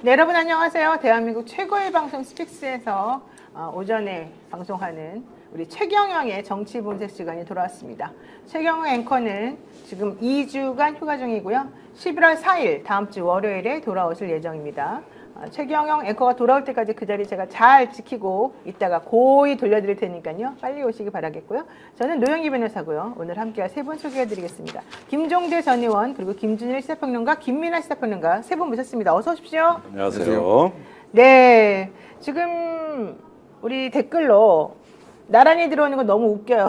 네, 여러분 안녕하세요. 대한민국 최고의 방송 스픽스에서 오전에 방송하는 우리 최경영의 정치분석 시간이 돌아왔습니다. 최경영 앵커는 지금 2주간 휴가 중이고요. 11월 4일 다음 주 월요일에 돌아오실 예정입니다. 최경영 앵커가 돌아올 때까지 그 자리 제가 잘 지키고 있다가 고이 돌려드릴 테니까요. 빨리 오시기 바라겠고요. 저는 노영희 변호사고요. 오늘 함께할 세 분 소개해드리겠습니다. 김종대 전 의원 그리고 김준일 시사평론가 김민아 시사평론가 세 분 모셨습니다. 어서 오십시오. 안녕하세요. 네, 지금 우리 댓글로 나란히 들어오는 건 너무 웃겨요.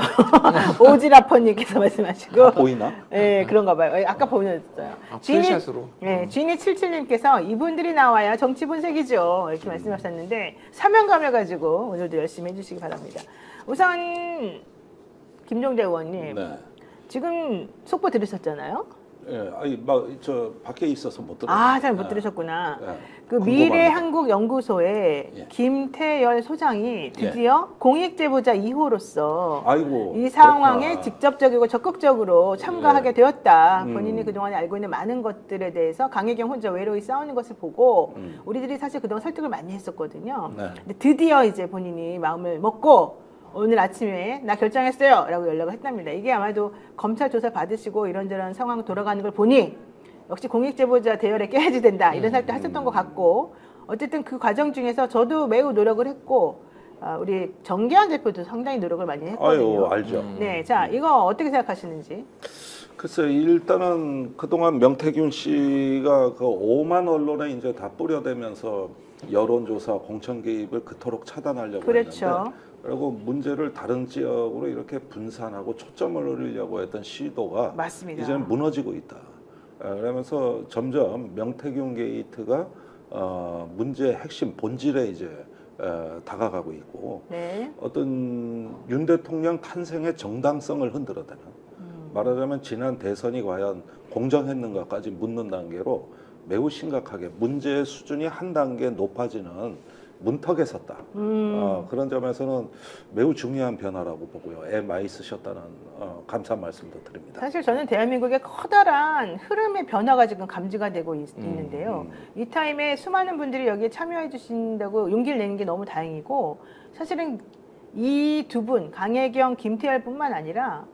오지라퍼님께서 말씀하시고. 보이나? 네, 그런가 봐요. 아까 보내줬어요. 풀샷으로. 네, 지니77님께서 이분들이 나와야 정치 분석이죠. 이렇게 말씀하셨는데, 사명감을 가지고 오늘도 열심히 해주시기 바랍니다. 우선, 김종대 의원님. 네. 지금 속보 들으셨잖아요? 예, 아니 저 밖에 있어서 못 들었어요. 아, 잘 못 들으셨구나. 네. 그 궁금합니다. 미래한국연구소의 예. 김태열 소장이 드디어 공익제보자 2호로서 아이고. 이 상황에 그렇구나. 직접적이고 적극적으로 참가하게 예. 되었다. 본인이 그동안에 알고 있는 많은 것들에 대해서 강혜경 혼자 외로이 싸우는 것을 보고 우리들이 사실 그동안 설득을 많이 했었거든요. 네. 근데 드디어 이제 본인이 마음을 먹고 오늘 아침에 나 결정했어요 라고 연락을 했답니다. 이게 아마도 검찰 조사 받으시고 이런저런 상황 돌아가는 걸 보니 역시 공익제보자 대열에 껴야지 된다 이런 생각도 하셨던 것 같고, 어쨌든 그 과정 중에서 저도 매우 노력을 했고 우리 정계한 대표도 상당히 노력을 많이 했거든요. 아유, 알죠. 네, 자 이거 어떻게 생각하시는지. 글쎄, 일단은 그동안 명태균 씨가 그 오만 언론에 이제 다 뿌려대면서 여론조사 공천 개입을 그토록 차단하려고 그렇죠. 했는데, 그리고 문제를 다른 지역으로 이렇게 분산하고 초점을 올리려고 했던 시도가 맞습니다. 이제는 무너지고 있다. 그러면서 점점 명태균 게이트가 문제의 핵심 본질에 이제 다가가고 있고, 네. 어떤 윤 대통령 탄생의 정당성을 흔들어대는, 말하자면 지난 대선이 과연 공정했는가까지 묻는 단계로 매우 심각하게 문제의 수준이 한 단계 높아지는 문턱에 섰다. 그런 점에서는 매우 중요한 변화라고 보고요. 애 많이 쓰셨다는 감사한 말씀도 드립니다. 사실 저는 대한민국의 커다란 흐름의 변화가 지금 감지가 되고 있는데요. 이 타임에 수많은 분들이 여기에 참여해 주신다고 용기를 내는 게 너무 다행이고, 사실은 이 두 분, 강혜경, 김태열뿐만 아니라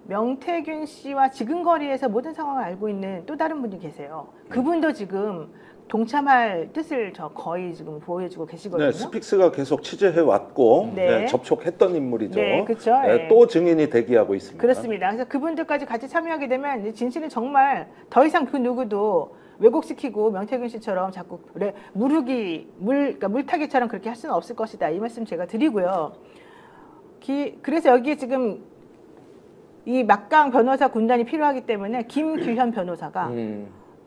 명태균 씨와 지근거리에서 모든 상황을 알고 있는 또 다른 분이 계세요. 그분도 지금 동참할 뜻을 거의 지금 보여주고 계시거든요. 네, 스픽스가 계속 취재해 왔고 네. 접촉했던 인물이죠. 네, 그렇죠. 네. 또 증인이 대기하고 있습니다. 그렇습니다. 그래서 그분들까지 같이 참여하게 되면 이제 진실은 정말 더 이상 그 누구도 왜곡시키고 명태균 씨처럼 자꾸 그래 그러니까 물타기처럼 그렇게 할 수는 없을 것이다. 이 말씀 제가 드리고요. 그래서 여기에 지금 이 막강 변호사 군단이 필요하기 때문에 김규현 변호사가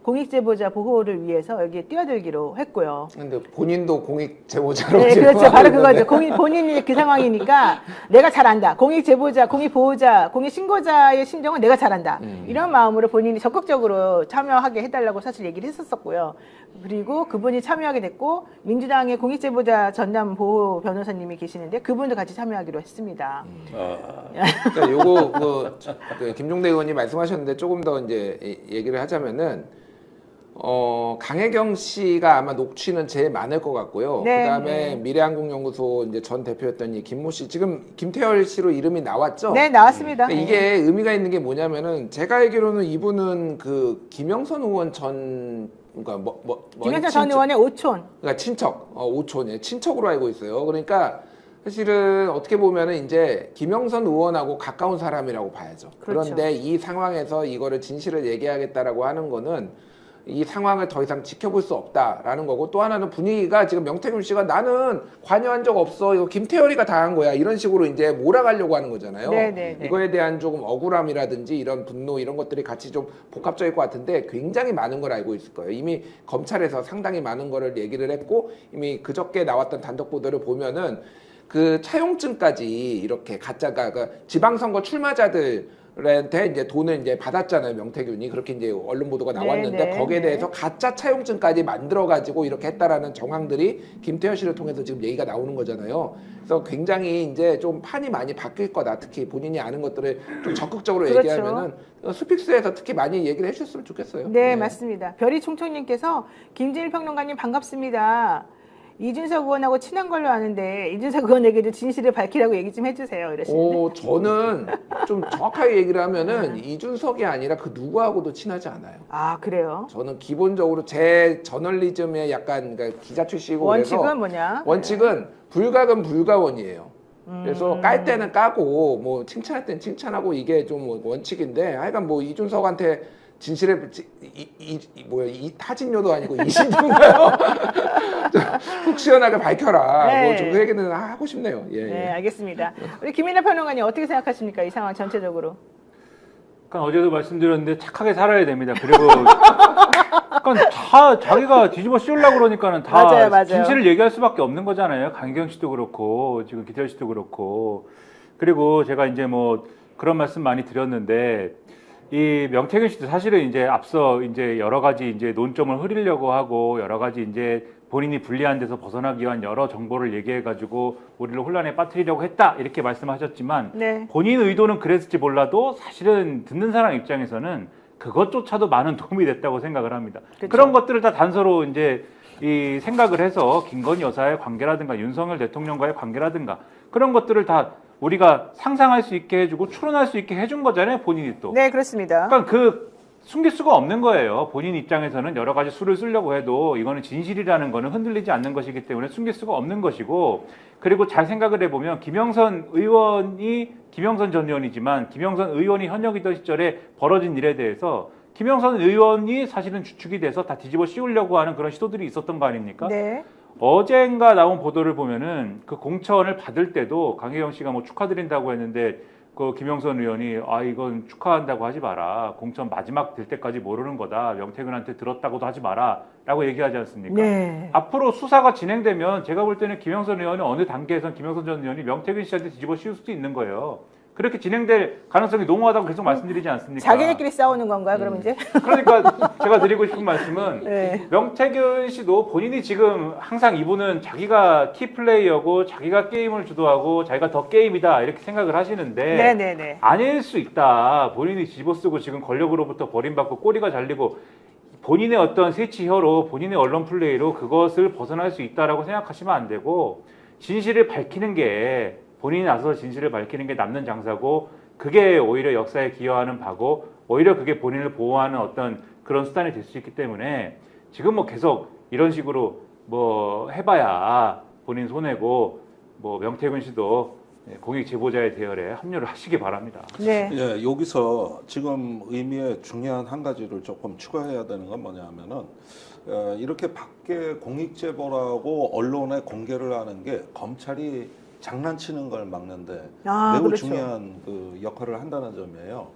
공익제보자 보호를 위해서 여기에 뛰어들기로 했고요. 근데 본인도 공익 제보자로 네, 지금 그렇죠. 바로 하고 있는데. 그거죠. 본인이 그 상황이니까 내가 잘 안다. 공익제보자, 공익보호자, 공익신고자의 심정은 내가 잘 안다. 이런 마음으로 본인이 적극적으로 참여하게 해달라고 사실 얘기를 했었고요. 그리고 그분이 참여하게 됐고, 민주당의 공익제보자 전담 보호 변호사님이 계시는데 그분도 같이 참여하기로 했습니다. 그러니까 요거 그 김종대 의원님 말씀하셨는데 조금 더 이제 얘기를 하자면은 강혜경 씨가 아마 녹취는 제일 많을 것 같고요. 네, 그다음에 네. 미래한국연구소 이제 전 대표였던 이 김모 씨, 지금 김태열 씨로 이름이 나왔죠? 네, 나왔습니다. 그러니까 이게 의미가 있는 게 뭐냐면은 제가 알기로는 이분은 그 김영선 의원 전 그러니까 김현철 전 의원의 오촌. 그러니까 친척, 오촌에 친척으로 알고 있어요. 그러니까 사실은 어떻게 보면은 이제 김영선 의원하고 가까운 사람이라고 봐야죠. 그렇죠. 그런데 이 상황에서 이거를 진실을 얘기하겠다라고 하는 거는 이 상황을 더 이상 지켜볼 수 없다라는 거고, 또 하나는 분위기가 지금 명태균 씨가 나는 관여한 적 없어, 이거 김태열이가 다 한 거야, 이런 식으로 이제 몰아가려고 하는 거잖아요. 네네네. 이거에 대한 조금 억울함이라든지 이런 분노 이런 것들이 같이 좀 복합적일 것 같은데 굉장히 많은 걸 알고 있을 거예요. 이미 검찰에서 상당히 많은 거를 얘기를 했고, 이미 그저께 나왔던 단독 보도를 보면은 그 차용증까지 이렇게 가짜가 지방선거 출마자들 한테 이제 돈을 이제 받았잖아요, 명태균이. 그렇게 이제 언론 보도가 나왔는데 네, 거기에 네. 대해서 가짜 차용증까지 만들어 가지고 이렇게 했다라는 정황들이 김태현 씨를 통해서 지금 얘기가 나오는 거잖아요. 그래서 굉장히 이제 좀 판이 많이 바뀔 거다. 특히 본인이 아는 것들을 좀 적극적으로 그렇죠. 얘기하면은 스픽스에서 특히 많이 얘기를 해주셨으면 좋겠어요. 네, 맞습니다. 별이 총총님께서 김진일 평론가님 반갑습니다. 이준석 의원하고 친한 걸로 아는데 이준석 의원에게도 진실을 밝히라고 얘기 좀 해주세요. 이러시는데. 저는 좀 정확하게 얘기를 하면은 이준석이 아니라 그 누구하고도 친하지 않아요. 아, 그래요? 저는 기본적으로 제 저널리즘의 약간 그러니까 기자 출신이고 원칙은 그래서 뭐냐? 원칙은 불가근 불가원이에요. 그래서 깔 때는 까고 뭐 칭찬할 때는 칭찬하고 이게 좀 원칙인데 하여간 뭐 이준석한테 진실의 이 타진요도 아니고 이신조인가요? 훅 시원하게 밝혀라. 네. 뭐 좀 그 얘기는 하고 싶네요. 예, 네, 예. 알겠습니다. 우리 김민하 평론가님 어떻게 생각하십니까? 이 상황 전체적으로. 그러니까 어제도 말씀드렸는데 착하게 살아야 됩니다. 그리고 그러니까 다 자기가 뒤집어 씌우려고 그러니까는 다 맞아요. 진실을 얘기할 수밖에 없는 거잖아요. 강경 씨도 그렇고 지금 기태현 씨도 그렇고. 그리고 제가 이제 뭐 그런 말씀 많이 드렸는데 이 명태균 씨도 사실은 이제 앞서 이제 여러 가지 이제 논점을 흐리려고 하고 여러 가지 이제 본인이 불리한 데서 벗어나기 위한 여러 정보를 얘기해가지고 우리를 혼란에 빠뜨리려고 했다 이렇게 말씀하셨지만 네. 본인 의도는 그랬을지 몰라도 사실은 듣는 사람 입장에서는 그것조차도 많은 도움이 됐다고 생각을 합니다. 그쵸. 그런 것들을 다 단서로 이제 이 생각을 해서 김건희 여사의 관계라든가 윤석열 대통령과의 관계라든가 그런 것들을 다 우리가 상상할 수 있게 해주고 추론할 수 있게 해준 거잖아요, 본인이 또. 네, 그렇습니다. 그러니까 그 숨길 수가 없는 거예요. 본인 입장에서는 여러 가지 수를 쓰려고 해도 이거는 진실이라는 거는 흔들리지 않는 것이기 때문에 숨길 수가 없는 것이고 그리고 잘 생각을 해보면 김영선 전 의원이지만 김영선 의원이 현역이던 시절에 벌어진 일에 대해서 김영선 의원이 사실은 주축이 돼서 다 뒤집어 씌우려고 하는 그런 시도들이 있었던 거 아닙니까? 네. 어젠가 나온 보도를 보면은 그 공천을 받을 때도 강혜경 씨가 뭐 축하드린다고 했는데 그 김영선 의원이 이건 축하한다고 하지 마라. 공천 마지막 될 때까지 모르는 거다. 명태균한테 들었다고도 하지 마라라고 얘기하지 않습니까? 네. 앞으로 수사가 진행되면 제가 볼 때는 김영선 의원이 어느 단계에선 김영선 전 의원이 명태균 씨한테 뒤집어 씌울 수도 있는 거예요. 그렇게 진행될 가능성이 농후하다고 계속 말씀드리지 않습니까? 자기네끼리 싸우는 건가요? 그럼 이제? 그러니까 제가 드리고 싶은 말씀은 네. 명태균 씨도 본인이 지금 항상 이분은 자기가 키플레이어고 자기가 게임을 주도하고 자기가 더 게임이다 이렇게 생각을 하시는데 네네네. 아닐 수 있다. 본인이 집어쓰고 지금 권력으로부터 버림받고 꼬리가 잘리고 본인의 어떤 세치혀로 본인의 언론 플레이로 그것을 벗어날 수 있다라고 생각하시면 안 되고 진실을 밝히는 게 본인이 나서서 진실을 밝히는 게 남는 장사고 그게 오히려 역사에 기여하는 바고 오히려 그게 본인을 보호하는 어떤 그런 수단이 될 수 있기 때문에 지금 뭐 계속 이런 식으로 뭐 해봐야 본인 손해고 뭐 명태균 씨도 공익 제보자의 대열에 합류를 하시기 바랍니다. 네. 예, 여기서 지금 의미의 중요한 한 가지를 조금 추가해야 되는 건 뭐냐면은 이렇게 밖에 공익 제보라고 언론에 공개를 하는 게 검찰이 장난치는 걸 막는데 매우 그렇죠. 중요한 그 역할을 한다는 점이에요.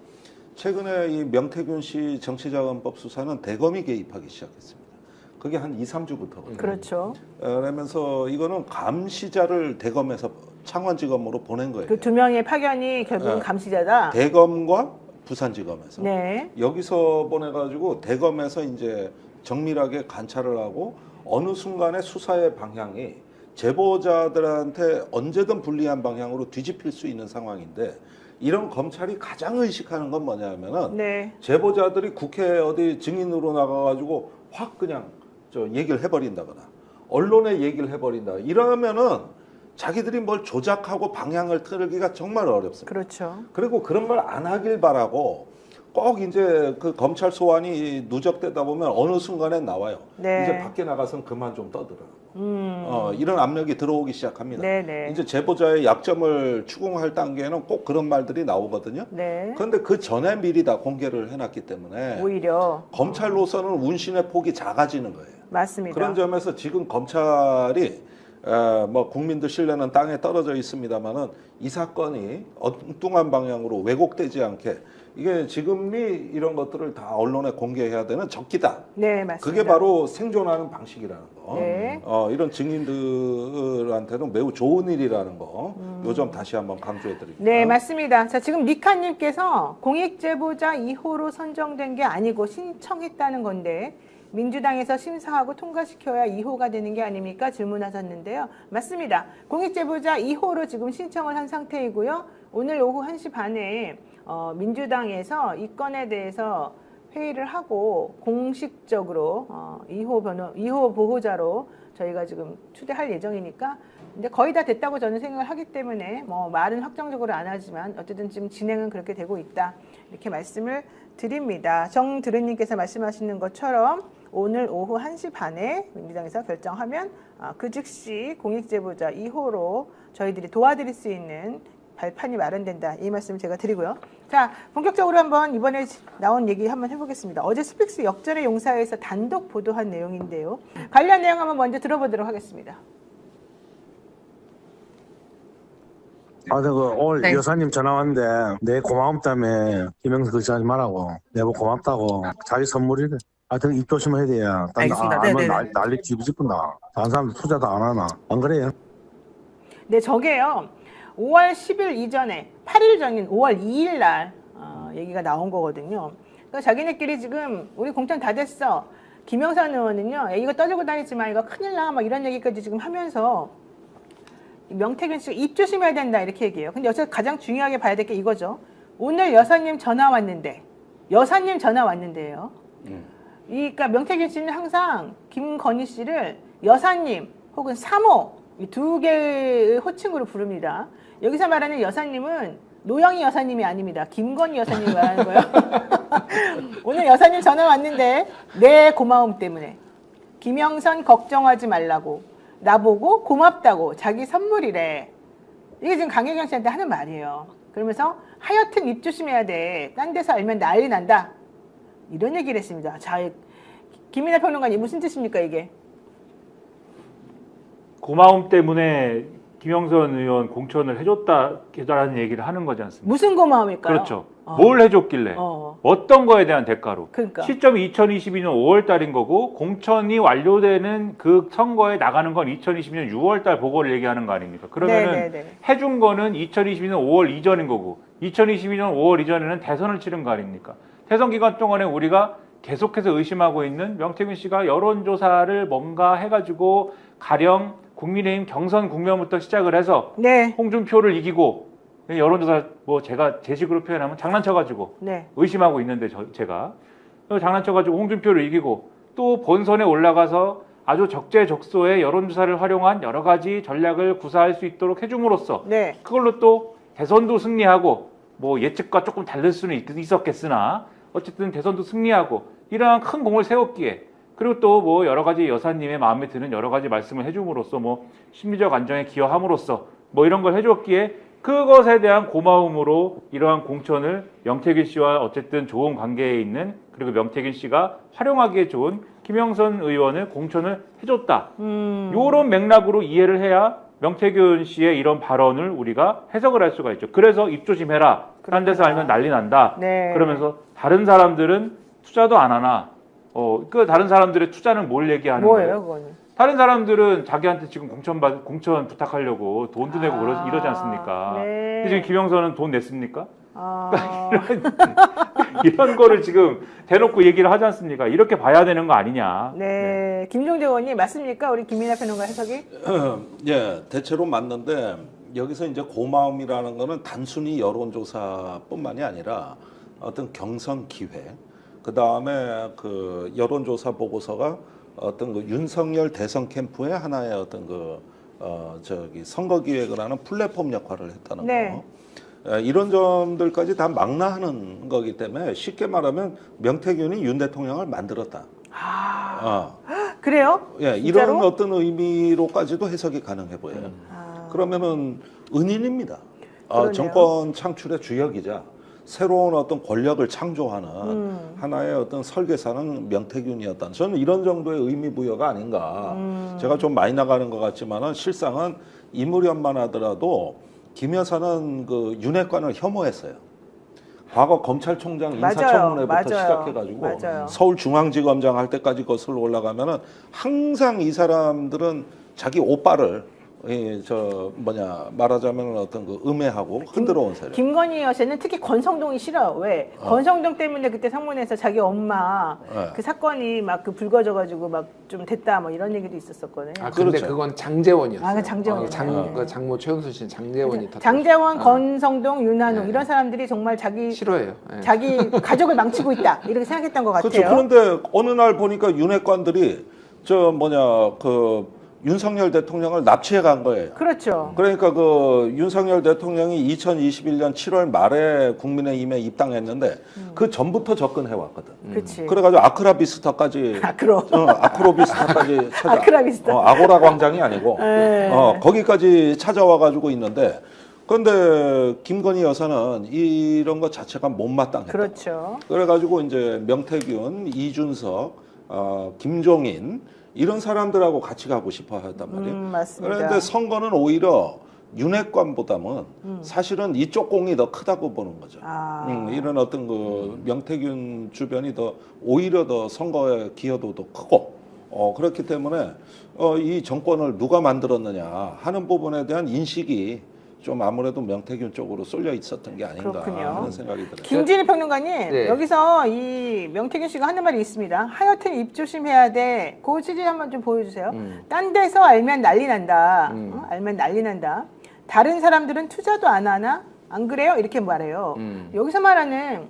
최근에 이 명태균 씨 정치자금법 수사는 대검이 개입하기 시작했습니다. 그게 한 2, 3주부터. 그렇죠. 그러면서 이거는 감시자를 대검에서 창원지검으로 보낸 거예요. 그 두 명의 파견이 결국은 네. 감시자다. 대검과 부산지검에서. 네. 여기서 보내가지고 대검에서 이제 정밀하게 관찰을 하고 어느 순간에 수사의 방향이 제보자들한테 언제든 불리한 방향으로 뒤집힐 수 있는 상황인데 이런 검찰이 가장 의식하는 건 뭐냐면은 네. 제보자들이 국회 어디 증인으로 나가가지고 확 그냥 얘기를 해버린다거나 언론에 얘기를 해버린다. 이러면은 자기들이 뭘 조작하고 방향을 틀기가 정말 어렵습니다. 그렇죠. 그리고 그런 말 안 하길 바라고 꼭 이제 그 검찰 소환이 누적되다 보면 어느 순간에 나와요. 네. 이제 밖에 나가서는 그만 좀 떠들어. 이런 압력이 들어오기 시작합니다. 네네. 이제 제보자의 약점을 추궁할 단계에는 꼭 그런 말들이 나오거든요. 네. 그런데 그 전에 미리 다 공개를 해놨기 때문에 오히려 검찰로서는 운신의 폭이 작아지는 거예요. 맞습니다. 그런 점에서 지금 검찰이 뭐 국민들 신뢰는 땅에 떨어져 있습니다만은 이 사건이 엉뚱한 방향으로 왜곡되지 않게 이게 지금이 이런 것들을 다 언론에 공개해야 되는 적기다. 네, 맞습니다. 그게 바로 생존하는 방식이라는 거. 네. 이런 증인들한테는 매우 좋은 일이라는 거. 요 점 다시 한번 강조해 드립니다. 네, 맞습니다. 자, 지금 니카님께서 공익제보자 2호로 선정된 게 아니고 신청했다는 건데 민주당에서 심사하고 통과시켜야 2호가 되는 게 아닙니까? 질문하셨는데요. 맞습니다. 공익제보자 2호로 지금 신청을 한 상태이고요. 오늘 오후 1시 반에 민주당에서 이 건에 대해서 회의를 하고 공식적으로 2호 보호자로 저희가 지금 추대할 예정이니까 근데 거의 다 됐다고 저는 생각을 하기 때문에 뭐 말은 확정적으로 안 하지만 어쨌든 지금 진행은 그렇게 되고 있다 이렇게 말씀을 드립니다. 정드르님께서 말씀하시는 것처럼 오늘 오후 1시 반에 민주당에서 결정하면 그 즉시 공익제보자 2호로 저희들이 도와드릴 수 있는 발판이 마련된다. 이 말씀을 제가 드리고요. 자, 본격적으로 한번 이번에 나온 얘기 한번 해보겠습니다. 어제 스픽스 역전의 용사에서 단독 보도한 내용인데요. 관련 내용 한번 먼저 들어보도록 하겠습니다. 오늘 네. 여사님 전화 왔는데 내 고마움 때문에 김영수 그렇게 하지 말라고 내가 고맙다고 자기 선물이래. 하여튼 입 조심해야 돼요. 알겠습니다. 알면 네네네. 난리 뒤집어진다. 다른 사람들 투자도 안 하나. 안 그래요? 네, 저게요. 5월 10일 이전에 8일 전인 5월 2일 날 얘기가 나온 거거든요. 그러니까 자기네끼리 지금 우리 공천 다 됐어. 김영선 의원은요. 야, 이거 떠들고 다니지 마. 이거 큰일 나. 막 이런 얘기까지 지금 하면서 명태균 씨가 입 조심해야 된다 이렇게 얘기해요. 근데 여기서 가장 중요하게 봐야 될 게 이거죠. 오늘 여사님 전화 왔는데요. 그러니까 명태균 씨는 항상 김건희 씨를 여사님 혹은 사모 이 두 개의 호칭으로 부릅니다. 여기서 말하는 여사님은 노영희 여사님이 아닙니다. 김건희 여사님이 말하는 거예요. 오늘 여사님 전화 왔는데 내 고마움 때문에 김영선 걱정하지 말라고 나보고 고맙다고 자기 선물이래. 이게 지금 강혜경 씨한테 하는 말이에요. 그러면서 하여튼 입 조심해야 돼. 딴 데서 알면 난리 난다. 이런 얘기를 했습니다. 자, 김민하 평론가님 무슨 뜻입니까 이게? 고마움 때문에 김영선 의원 공천을 해줬다라는 얘기를 하는 거지 않습니까? 무슨 고마움일까요? 그렇죠. 뭘 해줬길래? 어떤 거에 대한 대가로? 그러니까. 시점이 2022년 5월 달인 거고 공천이 완료되는 그 선거에 나가는 건 2022년 6월 달 보고를 얘기하는 거 아닙니까? 그러면은 네네네. 해준 거는 2022년 5월 이전인 거고 2022년 5월 이전에는 대선을 치른 거 아닙니까? 대선 기간 동안에 우리가 계속해서 의심하고 있는 명태균 씨가 여론조사를 뭔가 해가지고 가령 국민의힘 경선 국면부터 시작을 해서 네. 홍준표를 이기고 여론조사 뭐 제가 제 식으로 표현하면 장난쳐가지고 네. 의심하고 있는데 제가 장난쳐가지고 홍준표를 이기고 또 본선에 올라가서 아주 적재적소에 여론조사를 활용한 여러 가지 전략을 구사할 수 있도록 해줌으로써 네. 그걸로 또 대선도 승리하고 뭐 예측과 조금 다를 수는 있었겠으나 어쨌든 대선도 승리하고 이러한 큰 공을 세웠기에 그리고 또 뭐 여러 가지 여사님의 마음에 드는 여러 가지 말씀을 해줌으로써 뭐 심리적 안정에 기여함으로써 뭐 이런 걸 해줬기에 그것에 대한 고마움으로 이러한 공천을 명태균 씨와 어쨌든 좋은 관계에 있는 그리고 명태균 씨가 활용하기에 좋은 김영선 의원을 공천을 해줬다. 이런 맥락으로 이해를 해야 명태균 씨의 이런 발언을 우리가 해석을 할 수가 있죠. 그래서 입 조심해라. 딴 데서 알면 난리 난다. 네. 그러면서 다른 사람들은 투자도 안 하나. 그 다른 사람들의 투자는 뭘 얘기하는 뭐예요, 거예요? 그거는? 다른 사람들은 자기한테 지금 공천 부탁하려고 돈도 내고 이러지 않습니까? 네. 근데 지금 김영선은 돈 냈습니까? 아, 이런 거를 지금 대놓고 얘기를 하지 않습니까? 이렇게 봐야 되는 거 아니냐. 네. 김종대 의원님 맞습니까? 우리 김민하 평론가 해석이? 예, 대체로 맞는데 여기서 이제 고마움이라는 거는 단순히 여론조사뿐만이 아니라 어떤 경선 기회, 그 다음에 그 여론조사 보고서가 어떤 그 윤석열 대선 캠프의 하나의 어떤 그 선거 기획을 하는 플랫폼 역할을 했다는 네. 거. 이런 점들까지 다 망라하는 거기 때문에 쉽게 말하면 명태균이 윤 대통령을 만들었다. 그래요? 예, 진짜로? 이런 어떤 의미로까지도 해석이 가능해 보여요. 그러면은 은인입니다. 그러네요. 정권 창출의 주역이자 새로운 어떤 권력을 창조하는 하나의 어떤 설계사는 명태균이었다. 저는 이런 정도의 의미 부여가 아닌가. 제가 좀 많이 나가는 것 같지만은 실상은 이 무렵만 하더라도 김 여사는 그 윤핵관을 혐오했어요. 과거 검찰총장 인사청문회부터 맞아요. 시작해가지고 맞아요. 서울중앙지검장 할 때까지 거슬러 올라가면은 항상 이 사람들은 자기 오빠를 말하자면 어떤 그 음해하고 흔들어 온 세력. 김건희 여사는 특히 권성동이 싫어. 왜? 권성동 때문에 그때 상문에서 자기 엄마 네. 그 사건이 막 그 불거져가지고 막 좀 됐다 뭐 이런 얘기도 있었거든요. 아 근데 그렇죠. 그건 장제원이었어요. 아, 그 장제원이었어요. 그 장모 최은수 씨는 장제원이 터뜨렸어요. 장제원, 권성동, 윤한홍 네. 이런 사람들이 정말 싫어해요. 예. 자기 가족을 망치고 있다 이렇게 생각했던 것 같아요. 그렇죠. 그런데 어느 날 보니까 윤핵관들이 그 윤석열 대통령을 납치해 간 거예요. 그렇죠. 그러니까 그 윤석열 대통령이 2021년 7월 말에 국민의힘에 입당했는데 그 전부터 접근해 왔거든. 그렇지. 그래가지고 아크라비스타까지 아크로비스타까지 찾아. 아크라비스타. 아고라 광장이 아니고 네. 거기까지 찾아와가지고 있는데 그런데 김건희 여사는 이런 것 자체가 못마땅했다. 그렇죠. 그래가지고 이제 명태균, 이준석, 김종인 이런 사람들하고 같이 가고 싶어 했단 말이에요. 맞습니다. 그런데 선거는 오히려 윤핵관보다는 사실은 이쪽 공이 더 크다고 보는 거죠. 이런 어떤 그 명태균 주변이 오히려 더 선거의 기여도도 크고 그렇기 때문에 이 정권을 누가 만들었느냐 하는 부분에 대한 인식이 좀 아무래도 명태균 쪽으로 쏠려 있었던 게 아닌가 그렇군요. 하는 생각이 들어요. 김진일 평론가님 네. 여기서 이 명태균 씨가 하는 말이 있습니다. 하여튼 입 조심해야 돼. 그 취지 한번 좀 보여주세요. 딴 데서 알면 난리 난다. 알면 난리 난다. 다른 사람들은 투자도 안 하나? 안 그래요? 이렇게 말해요. 여기서 말하는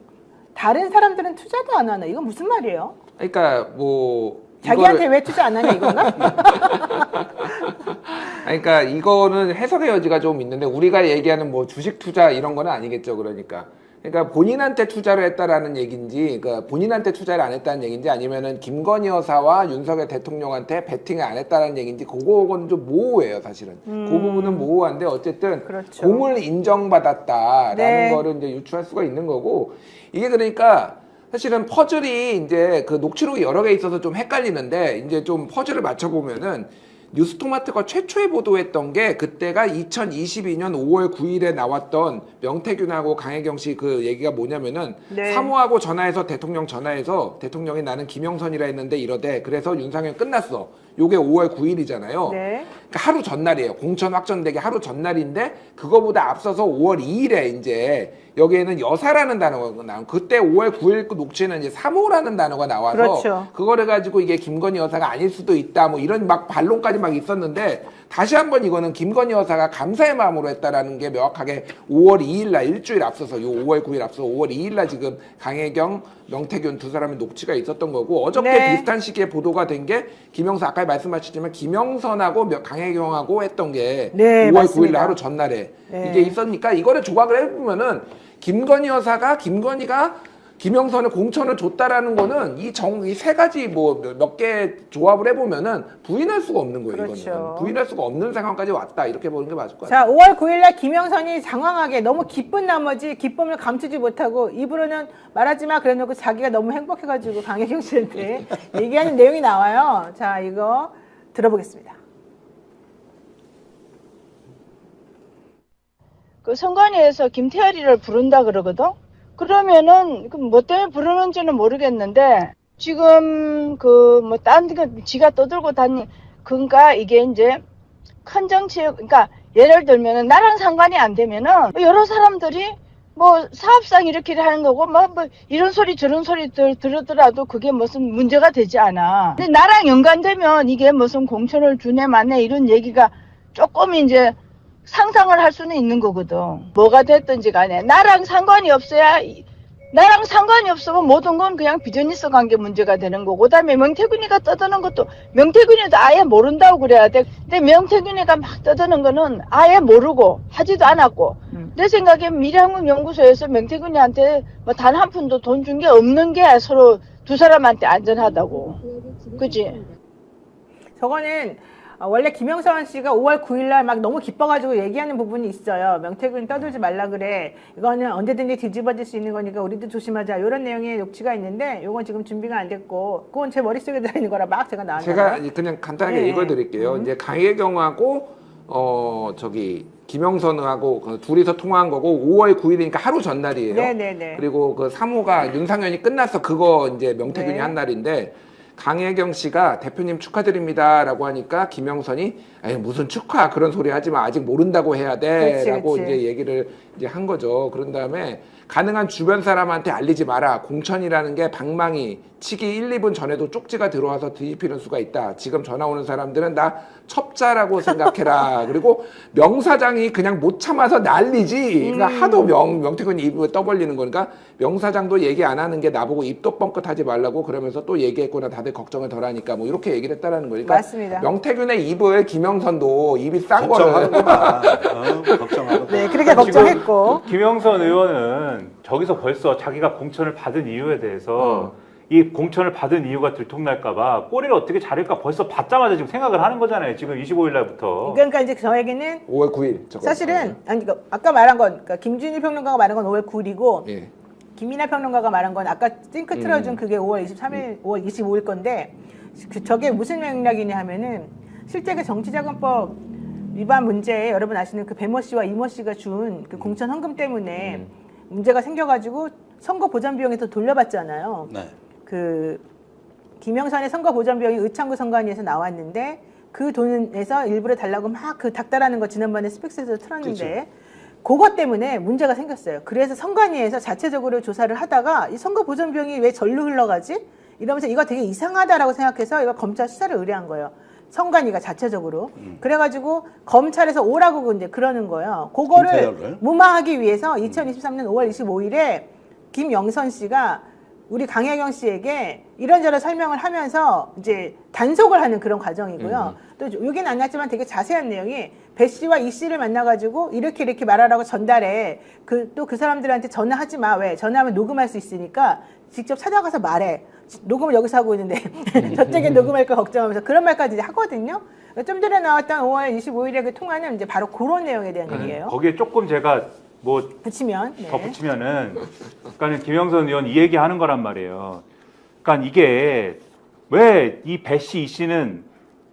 다른 사람들은 투자도 안 하나? 이건 무슨 말이에요? 그러니까 뭐 자기한테 왜 투자 안 하냐 이건가? 그러니까 이거는 해석의 여지가 좀 있는데 우리가 얘기하는 뭐 주식 투자 이런 거는 아니겠죠. 그러니까 본인한테 투자를 했다라는 얘기인지, 그러니까 본인한테 투자를 안 했다는 얘기인지, 아니면은 김건희 여사와 윤석열 대통령한테 베팅을 안 했다는 얘기인지, 그거는 좀 모호해요, 사실은. 그 부분은 모호한데 어쨌든 그렇죠. 공을 인정받았다라는 네. 거를 이제 유추할 수가 있는 거고, 이게 그러니까 사실은 퍼즐이 이제 그 녹취록이 여러 개 있어서 좀 헷갈리는데, 이제 좀 퍼즐을 맞춰보면은 뉴스토마토가 최초에 보도했던 게 그때가 2022년 5월 9일에 나왔던 명태균하고 강혜경 씨 그 얘기가 뭐냐면은 네. 사모하고 전화해서 대통령 전화해서 대통령이 나는 김영선이라 했는데 이러대. 그래서 윤상현 끝났어. 요게 5월 9일이잖아요. 네. 그러니까 하루 전날이에요. 공천 확정되기 하루 전날인데 그거보다 앞서서 5월 2일에 이제 여기에는 여사라는 단어가 나온. 그때 5월 9일 그 녹취에는 이제 사모라는 단어가 나와서 그렇죠. 그거를 가지고 이게 김건희 여사가 아닐 수도 있다 뭐 이런 막 반론까지 막 있었는데 다시 한번 이거는 김건희 여사가 감사의 마음으로 했다라는 게 명확하게 5월 2일 날 일주일 앞서서 요 5월 9일 앞서 5월 2일 날 지금 강혜경, 명태균 두 사람의 녹취가 있었던 거고 어저께 네. 비슷한 시기에 보도가 된 게 김영선 아까 말씀하셨지만 김영선하고 강혜경하고 했던 게 네, 5월 맞습니다. 9일 날 하루 전날에 네. 이게 있었으니까 이거를 조각을 해보면은 김건희가 김영선을 공천을 줬다라는 거는 이 세 가지 뭐 몇 개 조합을 해보면은 부인할 수가 없는 거예요. 그렇죠. 이거는 부인할 수가 없는 상황까지 왔다 이렇게 보는 게 맞을 것 자, 같아요. 5월 9일날 김영선이 장황하게 너무 기쁜 나머지 기쁨을 감추지 못하고 입으로는 말하지 마 그래놓고 자기가 너무 행복해가지고 강혜경 씨한테 얘기하는 내용이 나와요. 자, 이거 들어보겠습니다. 그 선관위에서 김태열이를 부른다 그러거든? 그러면은, 뭐 때문에 부르는지는 모르겠는데, 지금 딴 거 지가 떠들고 그러니까 이게 이제 큰 정치, 그러니까 예를 들면은 나랑 상관이 안 되면은 여러 사람들이 뭐 사업상 이렇게 하는 거고 뭐 이런 소리 저런 소리 들으더라도 그게 무슨 문제가 되지 않아. 근데 나랑 연관되면 이게 무슨 공천을 주네 마네 이런 얘기가 조금 이제 상상을 할 수는 있는 거거든. 뭐가 됐든지 간에 나랑 상관이 없으면 모든 건 그냥 비즈니스 관계 문제가 되는 거고, 그다음에 명태균이가 떠드는 것도 명태균이도 아예 모른다고 그래야 돼. 근데 명태균이가 막 떠드는 거는 아예 모르고 하지도 않았고, 내 생각에 미래한국연구소에서 명태균이한테 뭐 단 한 푼도 돈 준 게 없는 게 서로 두 사람한테 안전하다고. 그지? 저거는 원래 김영선 씨가 5월 9일날 막 너무 기뻐가지고 얘기하는 부분이 있어요. 명태균 떠들지 말라 그래. 이거는 언제든지 뒤집어질 수 있는 거니까 우리도 조심하자. 이런 내용의 녹취가 있는데 이건 지금 준비가 안 됐고 그건 제 머릿속에 들어있는 거라 막 제가 나왔는데 제가 그냥 간단하게 네. 읽어드릴게요. 이제 강혜경하고 김영선하고 그 둘이서 통화한 거고 5월 9일이니까 하루 전날이에요. 네네네. 그리고 그 3호가 윤상현이 끝나서 그거 이제 명태균이 네. 한 날인데 강혜경 씨가 대표님 축하드립니다라고 하니까 김영선이 아니 무슨 축하 그런 소리 하지 마 아직 모른다고 해야 돼라고 그치. 이제 얘기를 이제 한 거죠. 그런 다음에 가능한 주변 사람한테 알리지 마라. 공천이라는 게 방망이 치기 1, 2분 전에도 쪽지가 들어와서 뒤집히는 수가 있다. 지금 전화 오는 사람들은 나 첩자라고 생각해라. 그리고 명사장이 그냥 못 참아서 난리지. 그러니까 하도 명태균이 입을 떠벌리는 거니까 명사장도 얘기 안 하는 게 나보고 입도 뻥끗하지 말라고 그러면서 또 얘기했구나. 다들 걱정을 덜 하니까 뭐 이렇게 얘기를 했다라는 거니까 맞습니다. 명태균의 입을 김영선도 입이 싼 거를 걱정하는구나. 걱정하는 네, 그렇게 걱정했고 김영선 의원은 저기서 벌써 자기가 공천을 받은 이유에 대해서 이 공천을 받은 이유가 들통날까봐 꼬리를 어떻게 자를까 벌써 받자마자 지금 생각을 하는 거잖아요. 지금 25일 날부터. 그러니까 이제 저에게는 5월 9일 저거. 사실은 아니 그러니까 아까 말한 건 그러니까 김준일 평론가가 말한 건 5월 9일이고 예. 김민아 평론가가 말한 건 아까 띵크 틀어준 그게 5월 23일, 5월 25일 건데 저게 무슨 맥락이냐 하면은 실제 그 정치자금법 위반 문제에 여러분 아시는 그 배모 씨와 이모 씨가 준 그 공천 헌금 때문에 문제가 생겨가지고 선거 보전 비용에서 돌려받잖아요. 네. 그 김영선의 선거 보전 비용이 의창구 선관위에서 나왔는데 그 돈에서 일부러 달라고 막 그 닥달하는 거 지난번에 스펙스에서 틀었는데 그것 때문에 문제가 생겼어요. 그래서 선관위에서 자체적으로 조사를 하다가 이 선거 보전 비용이 왜 절로 흘러가지? 이러면서 이거 되게 이상하다라고 생각해서 이거 검찰 수사를 의뢰한 거예요. 선관위가 자체적으로. 그래가지고 검찰에서 오라고 이제 그러는 거예요. 그거를 김태열을? 무마하기 위해서 2023년 5월 25일에 김영선 씨가 우리 강혜경 씨에게 이런저런 설명을 하면서 이제 단속을 하는 그런 과정이고요. 또 여기는 안 났지만 되게 자세한 내용이 배 씨와 이 씨를 만나가지고 이렇게 말하라고 전달해. 또 그 사람들한테 전화하지 마. 왜? 전화하면 녹음할 수 있으니까 직접 찾아가서 말해. 녹음을 여기서 하고 있는데 저쪽에 녹음할 거 걱정하면서 그런 말까지 이제 하거든요. 좀 전에 나왔던 5월 25일의 그 통화는 이제 바로 그런 내용에 대한 얘기예요. 거기에 조금 제가 뭐 붙이면. 네. 덧붙이면은, 그러니까 김영선 의원 이 얘기하는 거란 말이에요. 그러니까 이게 왜 이 배 씨, 이 씨는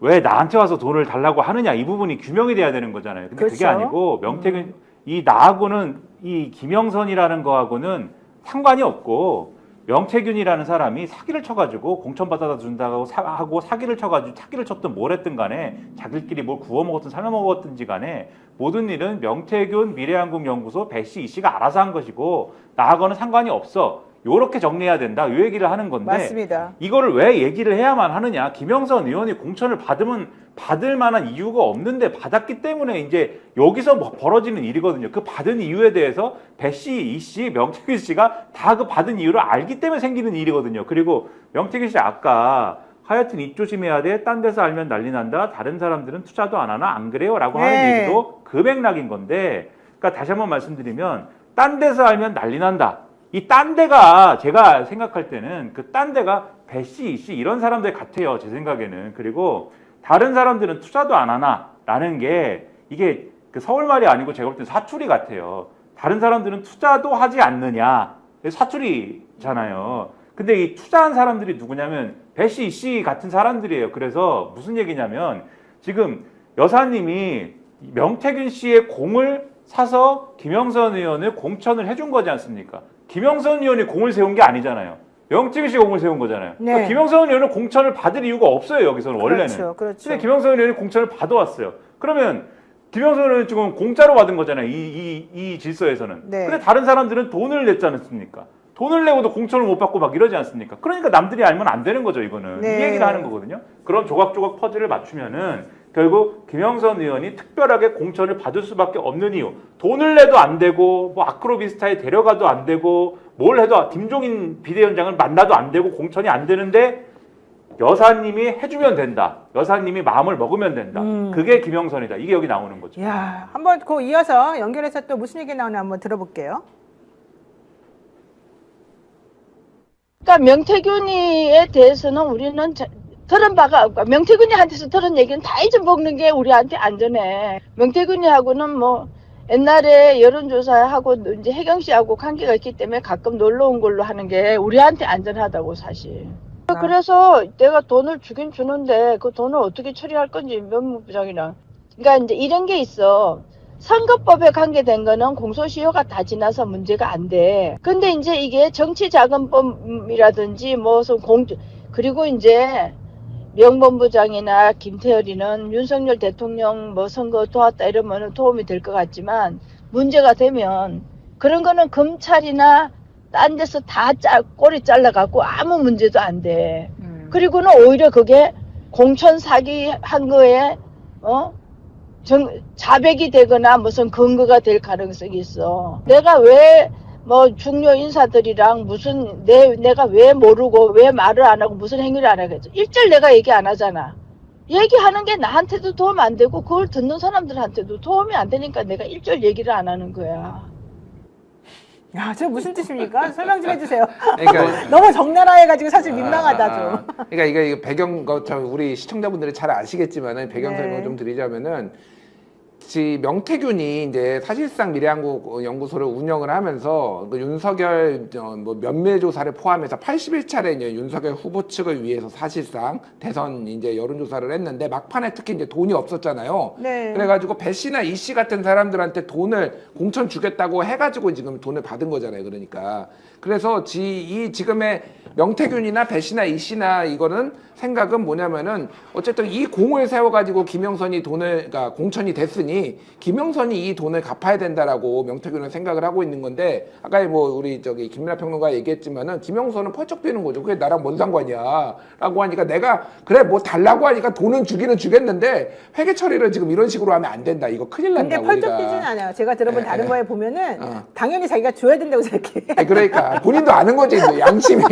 왜 나한테 와서 돈을 달라고 하느냐 이 부분이 규명이 돼야 되는 거잖아요. 근데 그게 그렇죠. 아니고 명태균 이 나하고는 이 김영선이라는 거하고는 상관이 없고 명태균이라는 사람이 사기를 쳐가지고 공천 받아다 준다고 하고 사기를 쳐가지고 사기를 쳤든 뭘 했든 간에 자기들끼리 뭘 구워 먹었든 삶아 먹었든지 간에 모든 일은 명태균 미래한국연구소 배 씨, 이 씨가 알아서 한 것이고 나하고는 상관이 없어. 요렇게 정리해야 된다. 이 얘기를 하는 건데 맞습니다. 이거를 왜 얘기를 해야만 하느냐. 김영선 의원이 공천을 받을 만한 이유가 없는데 받았기 때문에 이제 여기서 벌어지는 일이거든요. 그 받은 이유에 대해서 배 씨, 이 씨, 명태균 씨가 다 그 받은 이유를 알기 때문에 생기는 일이거든요. 그리고 명태균 씨 아까 하여튼 입 조심해야 돼. 딴 데서 알면 난리 난다. 다른 사람들은 투자도 안 하나? 안 그래요? 라고 하는 네. 얘기도 그 맥락인 건데 그러니까 다시 한번 말씀드리면 딴 데서 알면 난리 난다. 이 딴 데가 제가 생각할 때는 그 딴 데가 배 씨, 이 씨 이런 사람들 같아요. 제 생각에는. 그리고 다른 사람들은 투자도 안 하나? 라는 게 이게 그 서울말이 아니고 제가 볼 땐 사투리 같아요. 다른 사람들은 투자도 하지 않느냐? 사투리잖아요. 근데 이 투자한 사람들이 누구냐면 배 씨, 이 씨 같은 사람들이에요. 그래서 무슨 얘기냐면 지금 여사님이 명태균 씨의 공을 사서 김영선 의원을 공천을 해준 거지 않습니까? 김영선 의원이 공을 세운 게 아니잖아요. 명태균 씨가 공을 세운 거잖아요. 네. 그러니까 김영선 의원은 공천을 받을 이유가 없어요. 여기서는 원래는. 그렇죠. 근데 김영선 의원이 공천을 받아왔어요. 그러면 김영선 의원은 지금 공짜로 받은 거잖아요. 이 질서에서는. 네. 근데 다른 사람들은 돈을 냈지 않습니까? 돈을 내고도 공천을 못 받고 막 이러지 않습니까? 그러니까 남들이 알면 안 되는 거죠, 이거는. 네. 이 얘기를 하는 거거든요. 그런 조각조각 퍼즐을 맞추면은 결국 김영선 의원이 특별하게 공천을 받을 수밖에 없는 이유. 돈을 내도 안 되고 뭐 아크로비스타에 데려가도 안 되고 뭘 해도 김종인 비대위원장을 만나도 안 되고 공천이 안 되는데 여사님이 해주면 된다. 여사님이 마음을 먹으면 된다. 그게 김영선이다. 이게 여기 나오는 거죠. 야, 한번 그 이어서 연결해서 또 무슨 얘기 나오나 한번 들어볼게요. 그러니까 명태균이에 대해서는 우리는 들은 바가 없고 명태균이한테서 들은 얘기는 다 잊어먹는 게 우리한테 안전해. 명태균이하고는 뭐 옛날에 여론조사하고 이제 혜경 씨하고 관계가 있기 때문에 가끔 놀러 온 걸로 하는 게 우리한테 안전하다고 사실. 그래서 내가 돈을 주긴 주는데 그 돈을 어떻게 처리할 건지 법무부장이랑. 그러니까 이제 이런 게 있어. 선거법에 관계된 거는 공소시효가 다 지나서 문제가 안 돼. 근데 이제 이게 정치자금법이라든지 무슨 그리고 이제 명본부장이나 김태열이는 윤석열 대통령 뭐 선거 도왔다 이러면 도움이 될 것 같지만 문제가 되면 그런 거는 검찰이나 딴 데서 다 꼬리 잘라갖고 아무 문제도 안 돼. 그리고는 오히려 그게 공천 사기 한 거에 자백이 되거나 무슨 근거가 될 가능성이 있어. 내가 왜 뭐 중요 인사들이랑 무슨 내가 왜 모르고 왜 말을 안 하고 무슨 행위를 안 하겠어. 일절 내가 얘기 안 하잖아. 얘기하는 게 나한테도 도움 안 되고 그걸 듣는 사람들한테도 도움이 안 되니까 내가 일절 얘기를 안 하는 거야. 야, 저 무슨 뜻입니까? 설명 좀 해주세요. 그러니까 너무 적나라해가지고 사실 민망하다 좀. 그러니까 이게 배경 우리 시청자분들이 잘 아시겠지만은 배경 설명 좀 드리자면은 명태균이 이제 사실상 미래한국 연구소를 운영을 하면서 그 윤석열 뭐 면밀 조사를 포함해서 81차례 이제 윤석열 후보 측을 위해서 사실상 대선 이제 여론조사를 했는데 막판에 특히 이제 돈이 없었잖아요. 네. 그래가지고 배 씨나 이 씨 같은 사람들한테 돈을 공천 주겠다고 해가지고 지금 돈을 받은 거잖아요. 그러니까 그래서 이 지금의 명태균이나 배 씨나 이 씨나 이거는 생각은 뭐냐면은 어쨌든 이 공을 세워가지고 김영선이 그러니까 공천이 됐으니 김영선이 이 돈을 갚아야 된다라고 명태균은 생각을 하고 있는 건데 아까 뭐 우리 김민하 평론가 얘기했지만은 김영선은 펄쩍 뛰는 거죠. 그게 나랑 뭔 상관이야라고 하니까 내가 그래 뭐 달라고 하니까 돈은 주기는 주겠는데 회계 처리를 지금 이런 식으로 하면 안 된다. 이거 큰일 난다. 근데 펄쩍 뛰지는 않아요. 제가 들어본 다른 거에 보면은 당연히 자기가 줘야 된다고 생각해. 그러니까 본인도 아는 거지. 이제 양심이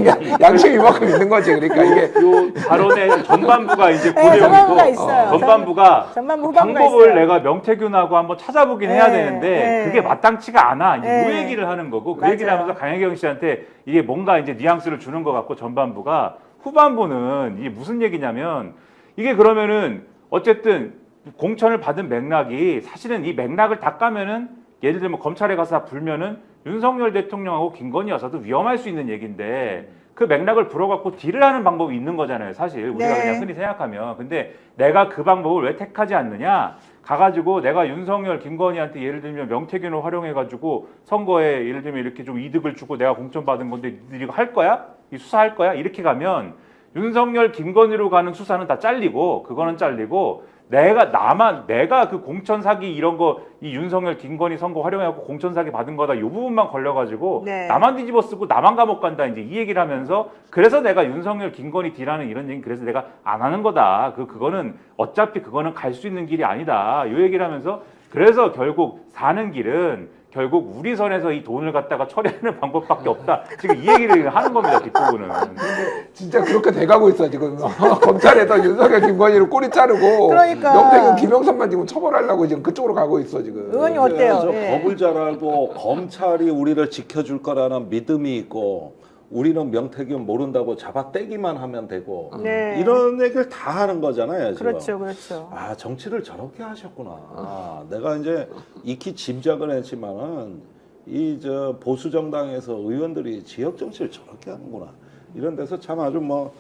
이만큼 있는 거지. 그러니까 이게 요 발언의 전반부가 이제 네, 전반부가 고려이고 있어요. 전반부가 전반부 후반부가 방법을 있어요. 내가 명태균하고 한번 찾아보긴 네, 해야 되는데 네. 그게 마땅치가 않아. 이제 네. 그 얘기를 하는 거고 그 맞아요. 얘기를 하면서 강혜경 씨한테 이게 뭔가 이제 뉘앙스를 주는 것 같고 전반부가 후반부는 이게 무슨 얘기냐면 이게 그러면은 어쨌든 공천을 받은 맥락이 사실은 이 맥락을 다 까면은 예를 들면 검찰에 가서 다 불면은 윤석열 대통령하고 김건희 여사도 위험할 수 있는 얘기인데 그 맥락을 불어갖고 딜을 하는 방법이 있는 거잖아요. 사실 우리가 네. 그냥 흔히 생각하면. 근데 내가 그 방법을 왜 택하지 않느냐? 가가지고 내가 윤석열, 김건희한테 예를 들면 명태균을 활용해가지고 선거에 예를 들면 이렇게 좀 이득을 주고 내가 공천 받은 건데 니들이 이거 할 거야? 이 수사할 거야? 이렇게 가면 윤석열, 김건희로 가는 수사는 다 잘리고 그거는 잘리고 내가 그 공천 사기 이런 거 이 윤석열, 김건희 선거 활용해갖고 공천 사기 받은 거다 이 부분만 걸려가지고 네. 나만 뒤집어 쓰고 나만 감옥 간다 이제 이 얘기를 하면서 그래서 내가 윤석열, 김건희 딜하는 이런 얘기 그래서 내가 안 하는 거다. 그거는 어차피 그거는 갈 수 있는 길이 아니다. 이 얘기를 하면서 그래서 결국 사는 길은 결국 우리 선에서 이 돈을 갖다가 처리하는 방법밖에 없다. 지금 이 얘기를 하는 겁니다. 뒷부분은. 진짜 그렇게 돼가고 있어 지금. 검찰에서 윤석열, 김건희를 꼬리 자르고 그러니까. 명태균, 김영선만 지금 처벌하려고 지금 그쪽으로 가고 있어 지금. 의원님 어때요? 저 예. 법을 잘 알고 검찰이 우리를 지켜줄 거라는 믿음이 있고 우리는 명태균 모른다고 잡아떼기만 하면 되고 네. 이런 얘기를 다 하는 거잖아요. 지금. 그렇죠, 그렇죠. 아 정치를 저렇게 하셨구나. 내가 이제 익히 짐작을 했지만은 이 저 보수 정당에서 의원들이 지역 정치를 저렇게 하는구나. 이런 데서 참 아주 뭐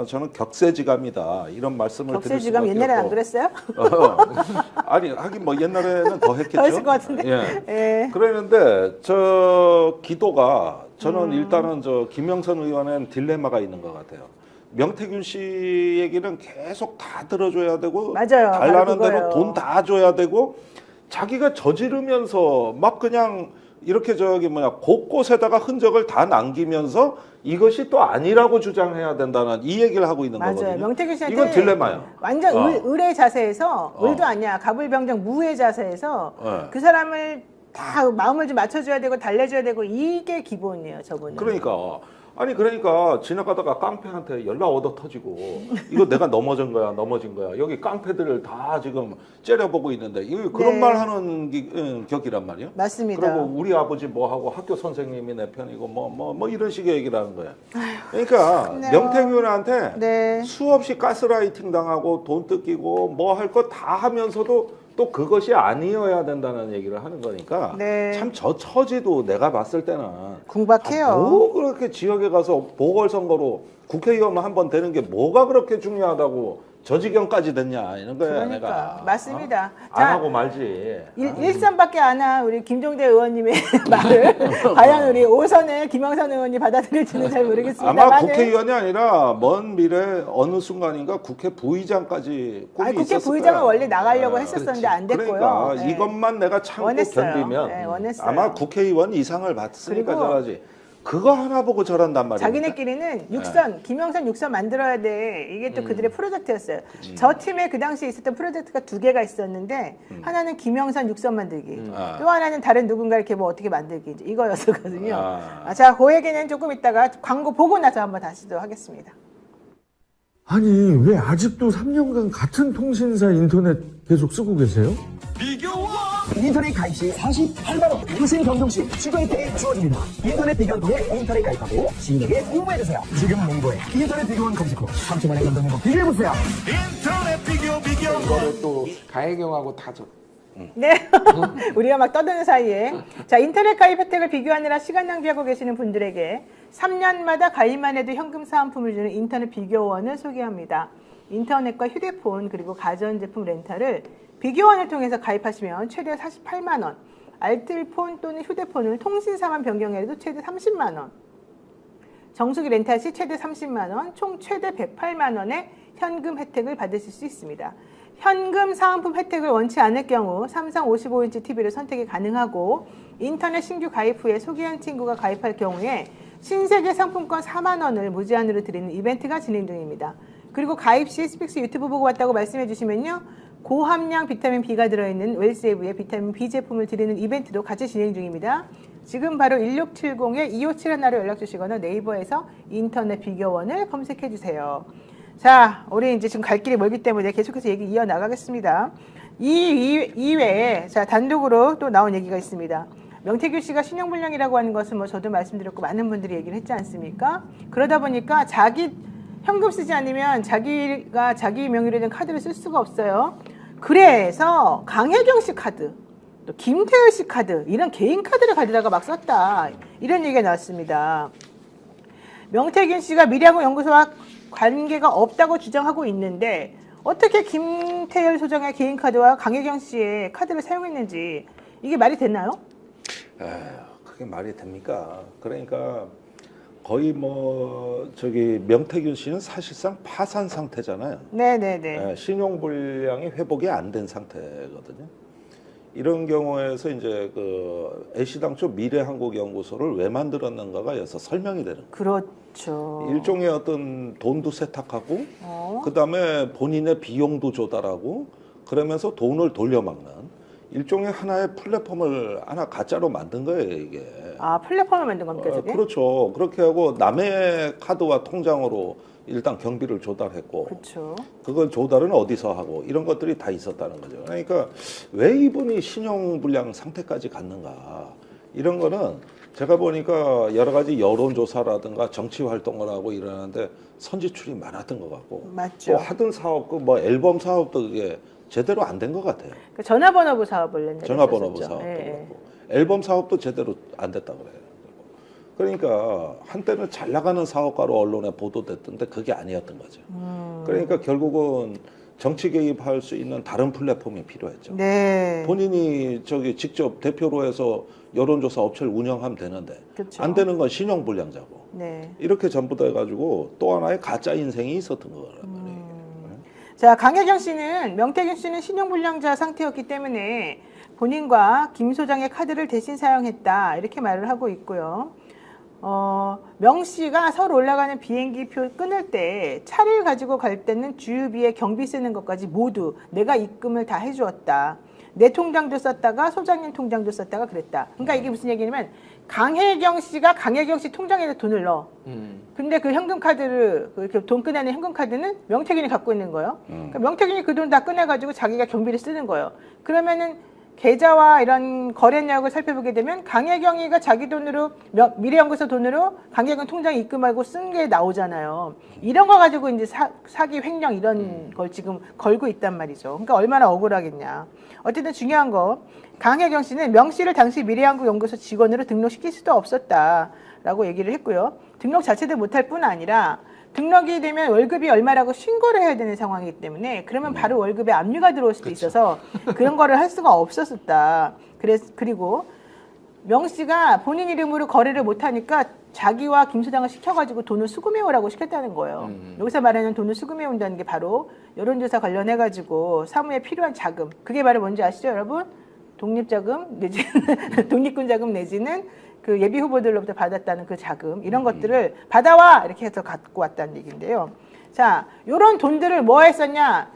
저는 격세지감이다 이런 말씀을 드릴 격세지감 수밖에 옛날에 안 없고. 그랬어요? 아니 하긴 뭐 옛날에는 더 했겠죠. 더 했을 것 같은데. 예. 예. 그랬는데 저 기도가 저는 일단은 저 김영선 의원은 딜레마가 있는 것 같아요. 명태균 씨 얘기는 계속 다 들어줘야 되고 맞아요. 달라는 바로 대로 그거예요. 돈 다 줘야 되고 자기가 저지르면서 막 그냥 이렇게 곳곳에다가 흔적을 다 남기면서 이것이 또 아니라고 주장해야 된다는 이 얘기를 하고 있는 맞아요. 거거든요. 명태균 씨한테 이건 딜레마야. 완전 의뢰 자세에서 어. 의도 아니야. 가불병정 무의 자세에서 네. 그 사람을 다 마음을 좀 맞춰줘야 되고 달래줘야 되고 이게 기본이에요. 저분은. 그러니까 아니 그러니까 지나가다가 깡패한테 연락 얻어 터지고 이거 내가 넘어진 거야 여기 깡패들을 다 지금 째려보고 있는데 이거 그런 네. 말 하는 격이란 말이야. 맞습니다. 그리고 우리 아버지 뭐 하고 학교 선생님이 내 편이고 뭐 이런 식의 얘기를 하는 거야. 그러니까 네. 명태균한테 네. 수없이 가스라이팅 당하고 돈 뜯기고 뭐 할 거 다 하면서도 또 그것이 아니어야 된다는 얘기를 하는 거니까 네. 참 저 처지도 내가 봤을 때는 궁박해요. 뭐 그렇게 지역에 가서 보궐선거로 국회의원 한 번 되는 게 뭐가 그렇게 중요하다고 저 지경까지 됐냐 이런 거야 그러니까 내가. 맞습니다. 안 하고 말지. 일선밖에 안 한 우리 김종대 의원님의 말을 과연 우리 5선의 김영선 의원이 받아들일지는 잘 모르겠습니다. 아마 국회의원이 아니라 먼 미래 어느 순간인가 국회 부의장까지 꿈이 아니, 국회 있었을 부의장은 거야. 원래 나가려고 아, 했었는데 안 됐고요. 그러니까 네. 이것만 내가 참고 원했어요. 견디면 네, 원했어요. 아마 국회의원 이상을 받으니까 그리고 저러지. 그거 하나 보고 저런단 말이야. 자기네끼리는 육선, 김영선 육선 만들어야 돼. 이게 또 그들의 프로젝트였어요. 저 팀에 그 당시에 있었던 프로젝트가 2개가 있었는데 하나는 김영선 육선 만들기, 아. 또 하나는 다른 누군가 이렇게 뭐 어떻게 만들기 이제 이거였었거든요. 아. 자, 그 얘기는 조금 이따가 광고 보고 나서 한번 다시 또 하겠습니다. 아니 왜 아직도 3년간 같은 통신사 인터넷 계속 쓰고 계세요? 인터넷 가입 시 48만원 무슨 경동시 추가혜택이 주어집니다. 인터넷 비교원 통해 인터넷 가입하고 시민에게 홍보해주세요. 지금 몽고에 인터넷 비교원 검색 후 3초만에 경동 행복 비교해보세요. 이거를 또 가해경하고 다 네. 우리가 막 떠드는 사이에. 자, 인터넷 가입 혜택을 비교하느라 시간 낭비하고 계시는 분들에게 3년마다 가입만 해도 현금 사은품을 주는 인터넷 비교원을 소개합니다. 인터넷과 휴대폰 그리고 가전제품 렌탈을 비교원을 통해서 가입하시면 최대 48만원, 알뜰폰 또는 휴대폰을 통신사만 변경해도 최대 30만원, 정수기 렌탈 시 최대 30만원, 총 최대 108만원의 현금 혜택을 받으실 수 있습니다. 현금 사은품 혜택을 원치 않을 경우 삼성 55인치 TV를 선택이 가능하고 인터넷 신규 가입 후에 소개한 친구가 가입할 경우에 신세계 상품권 4만 원을 무제한으로 드리는 이벤트가 진행 중입니다. 그리고 가입 시 스픽스 유튜브 보고 왔다고 말씀해 주시면요. 고함량 비타민 B가 들어있는 웰세이브의 비타민 B 제품을 드리는 이벤트도 같이 진행 중입니다. 지금 바로 1670-2571로 연락 주시거나 네이버에서 인터넷 비교원을 검색해 주세요. 자, 우리 이제 지금 갈 길이 멀기 때문에 계속해서 얘기 이어나가겠습니다. 이 이외에 자, 단독으로 또 나온 얘기가 있습니다. 명태균 씨가 신용불량이라고 하는 것은 뭐 저도 말씀드렸고 많은 분들이 얘기를 했지 않습니까? 그러다 보니까 자기 현금 쓰지 않으면 자기가 자기 명의로 된 카드를 쓸 수가 없어요. 그래서 강혜경 씨 카드, 또 김태열 씨 카드 이런 개인 카드를 가져다가 막 썼다. 이런 얘기가 나왔습니다. 명태균 씨가 미래학원 연구소와 관계가 없다고 주장하고 있는데 어떻게 김태열 소장의 개인 카드와 강혜경 씨의 카드를 사용했는지 이게 말이 됐나요? 그게 말이 됩니까? 그러니까 거의 뭐 저기 명태균 씨는 사실상 파산 상태잖아요. 네네네. 신용불량이 회복이 안 된 상태거든요. 이런 경우에서 이제 그 애시당초 미래한국연구소를 왜 만들었는가가 여기서 설명이 되는 거예요. 그렇죠. 일종의 어떤 돈도 세탁하고 그다음에 본인의 비용도 조달하고 그러면서 돈을 돌려막는 일종의 하나의 플랫폼을 하나 가짜로 만든 거예요, 이게. 아, 플랫폼을 만든 겁니까, 저게? 그렇죠. 그렇게 하고 남의 카드와 통장으로 일단 경비를 조달했고 그렇죠. 그건 조달은 어디서 하고 이런 것들이 다 있었다는 거죠. 그러니까 왜 이분이 신용불량 상태까지 갔는가 이런 거는 제가 보니까 여러 가지 여론조사라든가 정치 활동을 하고 이러는데 선지출이 많았던 것 같고 맞죠. 또 하던 사업 뭐 앨범 사업도 그게 제대로 안 된 것 같아요. 그 전화번호부 사업을 냈는데 전화번호부 했었죠. 사업도 예, 그렇고 앨범 사업도 제대로 안 됐다 그래요. 그러니까 한때는 잘 나가는 사업가로 언론에 보도됐던데 그게 아니었던 거죠. 그러니까 결국은 정치 개입할 수 있는 다른 플랫폼이 필요했죠. 네. 본인이 저기 직접 대표로 해서 여론조사 업체를 운영하면 되는데 그렇죠. 안 되는 건 신용불량자고 네. 이렇게 전부 다 해가지고 또 하나의 가짜 인생이 있었던 거란 말이에요. 자, 강혜경 씨는 명태균 씨는 신용불량자 상태였기 때문에 본인과 김 소장의 카드를 대신 사용했다 이렇게 말을 하고 있고요. 명 씨가 서울 올라가는 비행기표 끊을 때 차를 가지고 갈 때는 주유비에 경비 쓰는 것까지 모두 내가 입금을 다 해주었다. 내 통장도 썼다가 소장님 통장도 썼다가 그랬다. 그러니까 이게 무슨 얘기냐면 강혜경 씨가 강혜경 씨 통장에다 돈을 넣어. 근데 그 현금카드를 이렇게 돈 꺼내는 현금카드는 명태균이 갖고 있는 거예요. 그러니까 명태균이 그 돈 다 꺼내가지고 자기가 경비를 쓰는 거예요. 그러면은 계좌와 이런 거래 내역을 살펴보게 되면 강혜경이가 자기 돈으로 미래연구소 돈으로 강혜경 통장에 입금하고 쓴 게 나오잖아요. 이런 거 가지고 이제 사기 횡령 이런 걸 지금 걸고 있단 말이죠. 그러니까 얼마나 억울하겠냐. 어쨌든 중요한 거 강혜경 씨는 명 씨를 당시 미래연구연구소 직원으로 등록시킬 수도 없었다라고 얘기를 했고요. 등록 자체도 못할 뿐 아니라 등록이 되면 월급이 얼마라고 신고를 해야 되는 상황이기 때문에 그러면 바로 월급에 압류가 들어올 수도 있어서 그런 거를 할 수가 없었었다. 그리고 명 씨가 본인 이름으로 거래를 못하니까 자기와 김 소장을 시켜가지고 돈을 수금해오라고 시켰다는 거예요. 여기서 말하는 돈을 수금해온다는 게 바로 여론조사 관련해가지고 사무에 필요한 자금. 그게 바로 뭔지 아시죠, 여러분? 독립자금 내지는 독립군자금 내지는 그 예비 후보들로부터 받았다는 그 자금 이런 것들을 받아와 이렇게 해서 갖고 왔다는 얘기인데요. 자, 이런 돈들을 뭐 했었냐?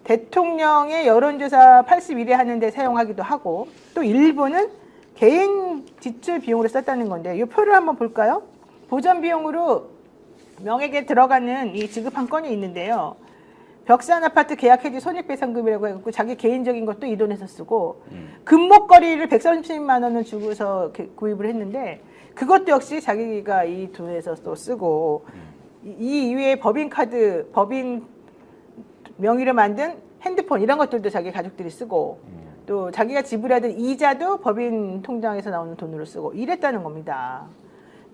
대통령의 여론조사 81회 하는데 사용하기도 하고 또 일부는 개인 지출 비용으로 썼다는 건데 이 표를 한번 볼까요? 보전 비용으로 명에게 들어가는 이 지급한 건이 있는데요. 벽산 아파트 계약 해지 손익배상금이라고 해갖고 자기 개인적인 것도 이 돈에서 쓰고 금목걸이를 130만 원을 주고서 구입을 했는데 그것도 역시 자기가 이 돈에서 또 쓰고 이 이외에 법인 카드, 법인 명의로 만든 핸드폰 이런 것들도 자기 가족들이 쓰고 또 자기가 지불하던 이자도 법인 통장에서 나오는 돈으로 쓰고 이랬다는 겁니다.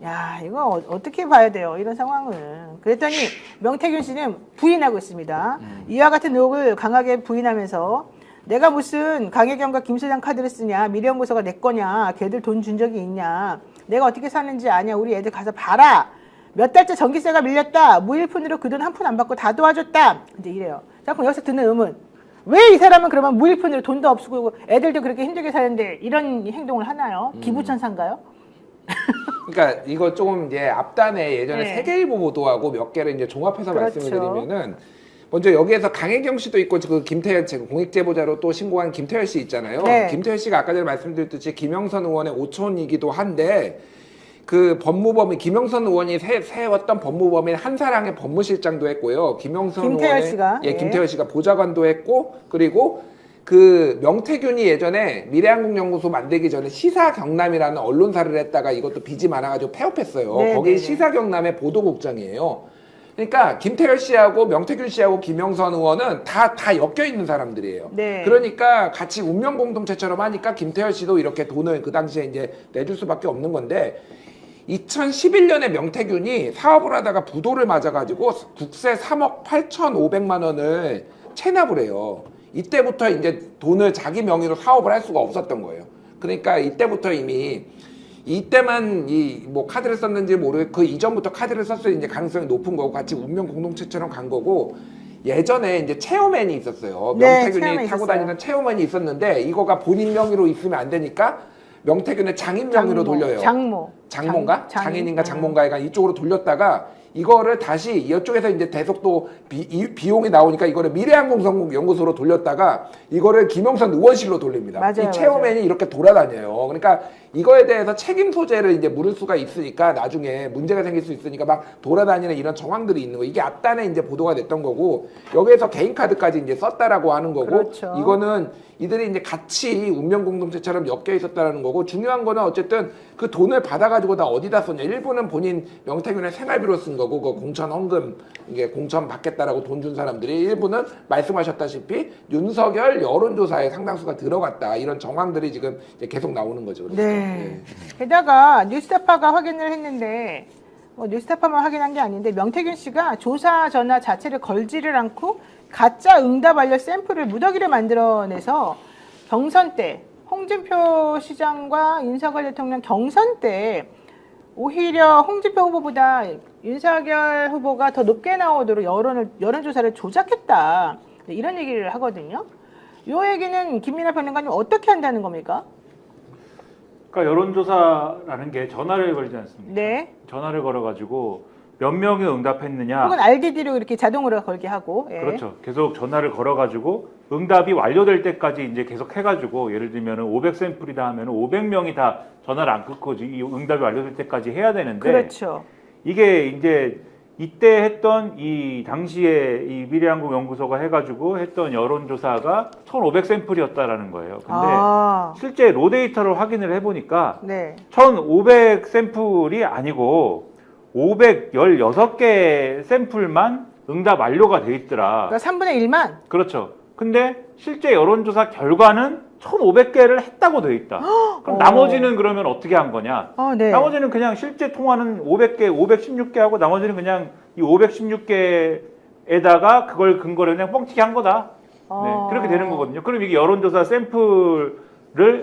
야, 이거 어떻게 봐야 돼요, 이런 상황을. 그랬더니 명태균 씨는 부인하고 있습니다. 이와 같은 의혹을 강하게 부인하면서 내가 무슨 강혜경과 김 소장 카드를 쓰냐, 미래연구소가 내 거냐, 걔들 돈 준 적이 있냐, 내가 어떻게 사는지 아냐, 우리 애들 가서 봐라, 몇 달째 전기세가 밀렸다, 무일푼으로 그 돈 한 푼 안 받고 다 도와줬다, 이제 이래요. 자, 그럼 여기서 드는 의문, 왜 이 사람은 그러면 무일푼으로 돈도 없고 애들도 그렇게 힘들게 사는데 이런 행동을 하나요? 기부천사인가요? 그러니까 이거 조금 이제 앞단에 예전에 네. 세계일보 보도하고 몇 개를 이제 종합해서 그렇죠. 말씀을 드리면은 먼저 여기에서 강혜경 씨도 있고 그 김태열 공익제보자로 또 신고한 김태열 씨 있잖아요. 네. 김태열 씨가 아까 전에 말씀드렸듯이 김영선 의원의 오촌이기도 한데 그 법무법인 김영선 의원이 세웠던 법무법인 한사랑의 법무실장도 했고요. 김영선 김태열 의원의 씨가? 예, 네. 김태열 씨가 보좌관도 했고 그리고 그 명태균이 예전에 미래한국연구소 만들기 전에 시사경남이라는 언론사를 했다가 이것도 빚이 많아가지고 폐업했어요. 네, 거기 네, 네. 시사경남의 보도국장이에요. 그러니까 김태열 씨하고 명태균 씨하고 김영선 의원은 다 엮여 있는 사람들이에요. 네. 그러니까 같이 운명 공동체처럼 하니까 김태열 씨도 이렇게 돈을 그 당시에 이제 내줄 수밖에 없는 건데 2011년에 명태균이 사업을 하다가 부도를 맞아가지고 국세 3억 8,500만 원을 체납을 해요. 이때부터 이제 돈을 자기 명의로 사업을 할 수가 없었던 거예요. 그러니까 이때부터 이미 이때만 이 뭐 카드를 썼는지 모르겠고 그 이전부터 카드를 썼을 이제 가능성이 높은 거고 같이 운명 공동체처럼 간 거고 예전에 이제 체어맨이 있었어요. 네, 명태균이 체어맨 타고 있었어요. 다니는 체어맨이 있었는데 이거가 본인 명의로 있으면 안 되니까 명태균의 장인 명의로 돌려요. 장모인가? 장인인가 장모인가가 이쪽으로 돌렸다가 이거를 다시 이쪽에서 이제 계속 또 비용이 나오니까 이거를 미래항공연구소로 돌렸다가 이거를 김영선 의원실로 돌립니다. 맞아요, 이 체어맨이 맞아요. 이렇게 돌아다녀요. 그러니까 이거에 대해서 책임 소재를 이제 물을 수가 있으니까 나중에 문제가 생길 수 있으니까 막 돌아다니는 이런 정황들이 있는 거. 이게 앞단에 이제 보도가 됐던 거고 여기에서 개인 카드까지 이제 썼다라고 하는 거고 그렇죠. 이거는 이들이 이제 같이 운명 공동체처럼 엮여 있었다는 거고 중요한 거는 어쨌든 그 돈을 받아가지고 다 어디다 썼냐. 일부는 본인 명태균의 생활비로 쓴 거고 그 공천 헌금 이게 공천 받겠다라고 돈 준 사람들이 일부는 말씀하셨다시피 윤석열 여론조사에 상당수가 들어갔다 이런 정황들이 지금 이제 계속 나오는 거죠. 그래서. 네. 게다가 뉴스타파가 확인을 했는데 뉴스타파만 확인한 게 아닌데 명태균 씨가 조사 전화 자체를 걸지를 않고 가짜 응답 완료 샘플을 무더기를 만들어내서 경선 때 홍준표 시장과 윤석열 대통령 경선 때 오히려 홍준표 후보보다 윤석열 후보가 더 높게 나오도록 여론조사를 조작했다 이런 얘기를 하거든요. 이 얘기는 김민하 평론가님 어떻게 한다는 겁니까? 그러니까 여론조사라는 게 전화를 걸지 않습니까? 네. 전화를 걸어가지고 몇 명이 응답했느냐. 혹은 RDD로 이렇게 자동으로 걸게 하고. 예. 그렇죠. 계속 전화를 걸어가지고 응답이 완료될 때까지 이제 계속 해가지고 예를 들면은 500 샘플이다 하면은 500명이 다 전화를 안 끊고 이 응답이 완료될 때까지 해야 되는데 그렇죠. 이게 이제 이때 했던 이 당시에 이 미래한국연구소가 해가지고 했던 여론조사가 1,500 샘플이었다라는 거예요. 근데 아, 실제 로 데이터를 확인을 해보니까 네. 1,500 샘플이 아니고 516개 샘플만 응답 완료가 돼 있더라. 그러니까 3분의 1만. 그렇죠. 근데 실제 여론조사 결과는 1,500개를 했다고 돼 있다. 그럼 어. 나머지는 그러면 어떻게 한 거냐? 네. 나머지는 그냥 실제 통화는 500개, 516개 하고 나머지는 그냥 이 516개에다가 그걸 근거로 그냥 뻥튀기 한 거다. 네, 그렇게 되는 거거든요. 그럼 이게 여론조사 샘플에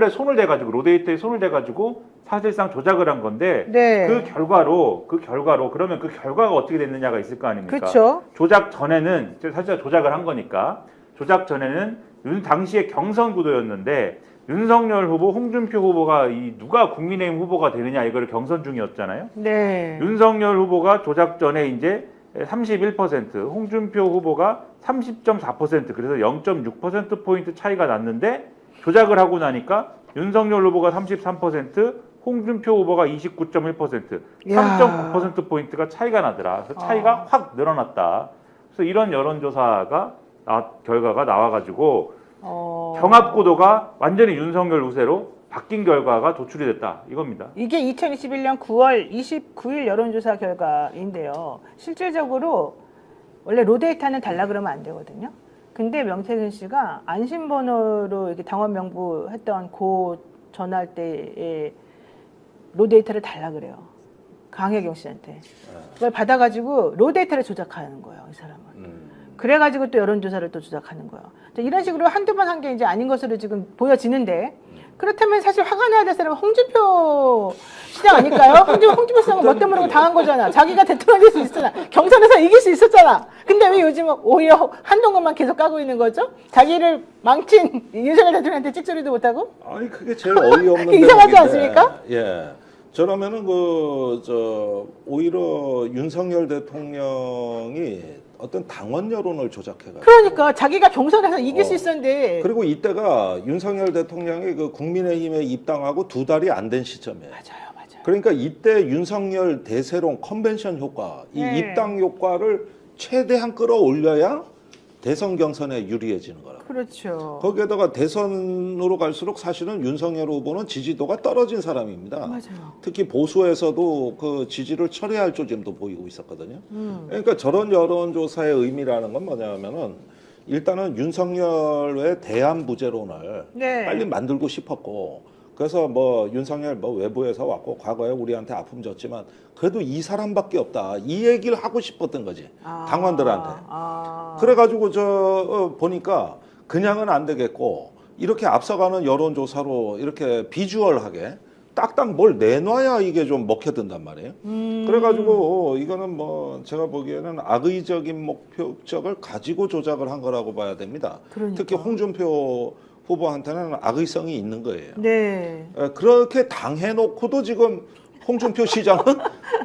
손을 대가지고 로데이터에 손을 대가지고 사실상 조작을 한 건데 네. 그 결과로 그러면 그 결과가 어떻게 됐느냐가 있을 거 아닙니까? 그렇죠. 조작 전에는 사실 조작을 한 거니까 조작 전에는 당시에 경선 구도였는데 윤석열 후보, 홍준표 후보가 이 누가 국민의힘 후보가 되느냐 이거를 경선 중이었잖아요. 네. 윤석열 후보가 조작 전에 이제 31%, 홍준표 후보가 30.4% 그래서 0.6%포인트 차이가 났는데 조작을 하고 나니까 윤석열 후보가 33%, 홍준표 후보가 29.1%, 야. 3.9%포인트가 차이가 나더라. 그래서 차이가 확 늘어났다. 그래서 이런 여론조사가 결과가 나와가지고 경합구도가 완전히 윤석열 우세로 바뀐 결과가 도출이 됐다 이겁니다. 이게 2021년 9월 29일 여론조사 결과인데요. 실질적으로 원래 로데이터는 달라 그러면 안 되거든요. 근데 명태균 씨가 안심번호로 이렇게 당원 명부했던 그 전화할 때의 로데이터를 달라 그래요. 강혜경 씨한테. 그걸 받아가지고 로데이터를 조작하는 거예요, 이 사람은. 그래가지고 또 여론조사를 또 조작하는 거예요. 이런 식으로 한두 번 한 게 이제 아닌 것으로 지금 보여지는데 그렇다면 사실 화가 나야 될 사람은 홍준표 시장 아닐까요? 홍준표 시장은 뭣도 모르고 당한 거잖아. 자기가 대통령 될 수 있었잖아. 경선에서 이길 수 있었잖아. 근데 왜 요즘은 오히려 한동훈만 계속 까고 있는 거죠? 자기를 망친 윤석열 대통령한테 찍소리도 못하고? 아니 그게 제일 어이없는 이상하지 대목인데. 않습니까? 예. 저라면은 오히려 윤석열 대통령이 어떤 당원 여론을 조작해가지고. 그러니까 자기가 경선에서 이길 수 있었는데. 그리고 이때가 윤석열 대통령이 그 국민의힘에 입당하고 2달이 안 된 시점이에요. 맞아요. 그러니까 이때 윤석열 대세론 컨벤션 효과, 이 네. 입당 효과를 최대한 끌어올려야 대선 경선에 유리해지는 거라고. 그렇죠. 거기에다가 대선으로 갈수록 사실은 윤석열 후보는 지지도가 떨어진 사람입니다. 맞아요. 특히 보수에서도 그 지지를 철회할 조짐도 보이고 있었거든요. 그러니까 저런 여론조사의 의미라는 건 뭐냐면은 일단은 윤석열의 대안 부재론을 네. 빨리 만들고 싶었고, 그래서 뭐 윤석열 뭐 외부에서 왔고 과거에 우리한테 아픔 줬지만 그래도 이 사람밖에 없다, 이 얘기를 하고 싶었던 거지, 당원들한테. 그래가지고 보니까 그냥은 안 되겠고 이렇게 앞서가는 여론조사로 이렇게 비주얼하게 딱딱 뭘 내놔야 이게 좀 먹혀든단 말이에요. 그래가지고 이거는 뭐 제가 보기에는 악의적인 목적을 가지고 조작을 한 거라고 봐야 됩니다. 그러니까. 특히 홍준표 후보한테는 악의성이 있는 거예요. 네. 그렇게 당해놓고도 지금 홍준표 시장은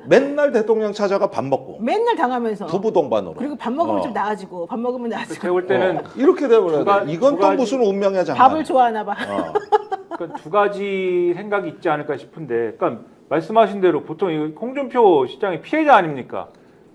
맨날 대통령 찾아가 밥 먹고 맨날 당하면서. 부부 동반으로. 그리고 밥 먹으면 좀 나아지고, 밥 먹으면 나아지고. 제가 볼 때는 이렇게 돼버려야 돼. 이건 두 또 가지- 무슨 운명의 장난. 밥을 좋아하나 봐. 그러니까 두 가지 생각이 있지 않을까 싶은데, 그러니까 말씀하신 대로 보통 이 홍준표 시장이 피해자 아닙니까?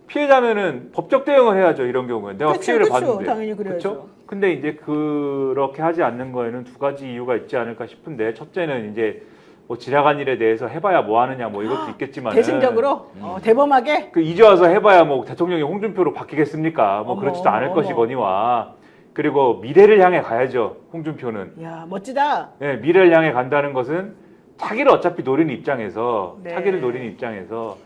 피해자면은 법적 대응을 해야죠. 이런 경우에 내가 그쵸, 피해를 그쵸. 받는데, 당연히 그래야죠. 그쵸? 근데 이제 그렇게 하지 않는 거에는 두 가지 이유가 있지 않을까 싶은데, 첫째는 이제 뭐 지나간 일에 대해서 해봐야 뭐 하느냐 뭐 이것도 있겠지만 대승적으로 대범하게. 그 이제 와서 해봐야 뭐 대통령이 홍준표로 바뀌겠습니까? 뭐 어머, 그렇지도 않을 어머. 것이거니와, 그리고 미래를 향해 가야죠. 홍준표는. 야, 멋지다. 네, 미래를 향해 간다는 것은 차기를 어차피 노리는 입장에서, 네. 차기를 노리는 입장에서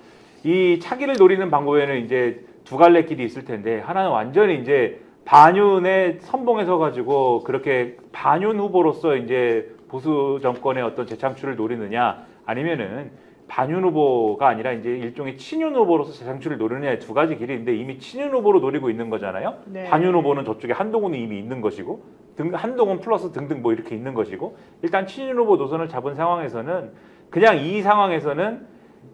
이 차기를 노리는 방법에는 이제 두 갈래 길이 있을 텐데, 하나는 완전히 이제 반윤의 선봉에 서 가지고 그렇게 반윤 후보로서 이제 보수 정권의 어떤 재창출을 노리느냐, 아니면은 반윤 후보가 아니라 이제 일종의 친윤 후보로서 재창출을 노리느냐의 두 가지 길이 있는데, 이미 친윤 후보로 노리고 있는 거잖아요. 네. 반윤 후보는 저쪽에 한동훈이 이미 있는 것이고, 한동훈 플러스 등등 뭐 이렇게 있는 것이고, 일단 친윤 후보 노선을 잡은 상황에서는 그냥 이 상황에서는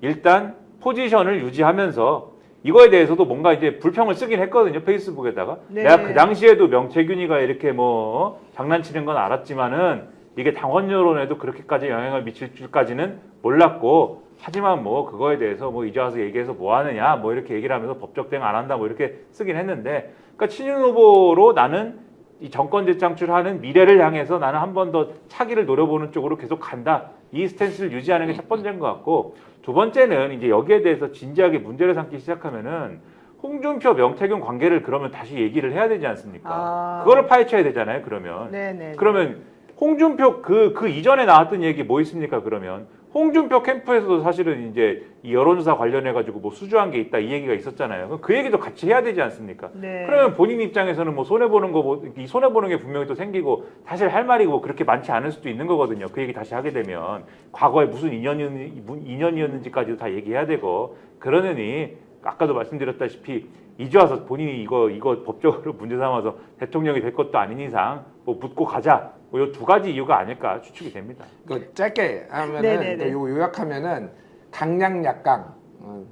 일단 포지션을 유지하면서 이거에 대해서도 뭔가 이제 불평을 쓰긴 했거든요. 페이스북에다가. 네. 내가 그 당시에도 명태균이가 이렇게 뭐 장난치는 건 알았지만은 이게 당원 여론에도 그렇게까지 영향을 미칠 줄까지는 몰랐고, 하지만 뭐 그거에 대해서 뭐 이제 와서 얘기해서 뭐 하느냐 뭐 이렇게 얘기를 하면서 법적 대응 안 한다 뭐 이렇게 쓰긴 했는데, 그러니까 친윤 후보로 나는 이 정권 재창출하는 미래를 향해서 나는 한 번 더 차기를 노려보는 쪽으로 계속 간다. 이 스탠스를 유지하는 게 첫 번째인 것 같고, 두 번째는 이제 여기에 대해서 진지하게 문제를 삼기 시작하면은 홍준표, 명태균 관계를 그러면 다시 얘기를 해야 되지 않습니까? 그거를 파헤쳐야 되잖아요. 그러면. 네네. 그러면 홍준표 그 이전에 나왔던 얘기 뭐 있습니까? 그러면 홍준표 캠프에서도 사실은 이제 이 여론조사 관련해 가지고 뭐 수주한 게 있다 이 얘기가 있었잖아요. 그럼 그 얘기도 같이 해야 되지 않습니까? 네. 그러면 본인 입장에서는 뭐 손해 보는 거 뭐 이 손해 보는 게 분명히 또 생기고, 사실 할 말이 뭐 그렇게 많지 않을 수도 있는 거거든요. 그 얘기 다시 하게 되면 과거에 무슨 인연이었는지까지도 다 얘기해야 되고, 그러느니 아까도 말씀드렸다시피 이제 와서 본인이 이거 법적으로 문제 삼아서 대통령이 될 것도 아닌 이상 뭐 묻고 가자. 뭐 이 두 가지 이유가 아닐까 추측이 됩니다. 그 짧게 하면은 네네네. 요 요약하면은 강약 약강,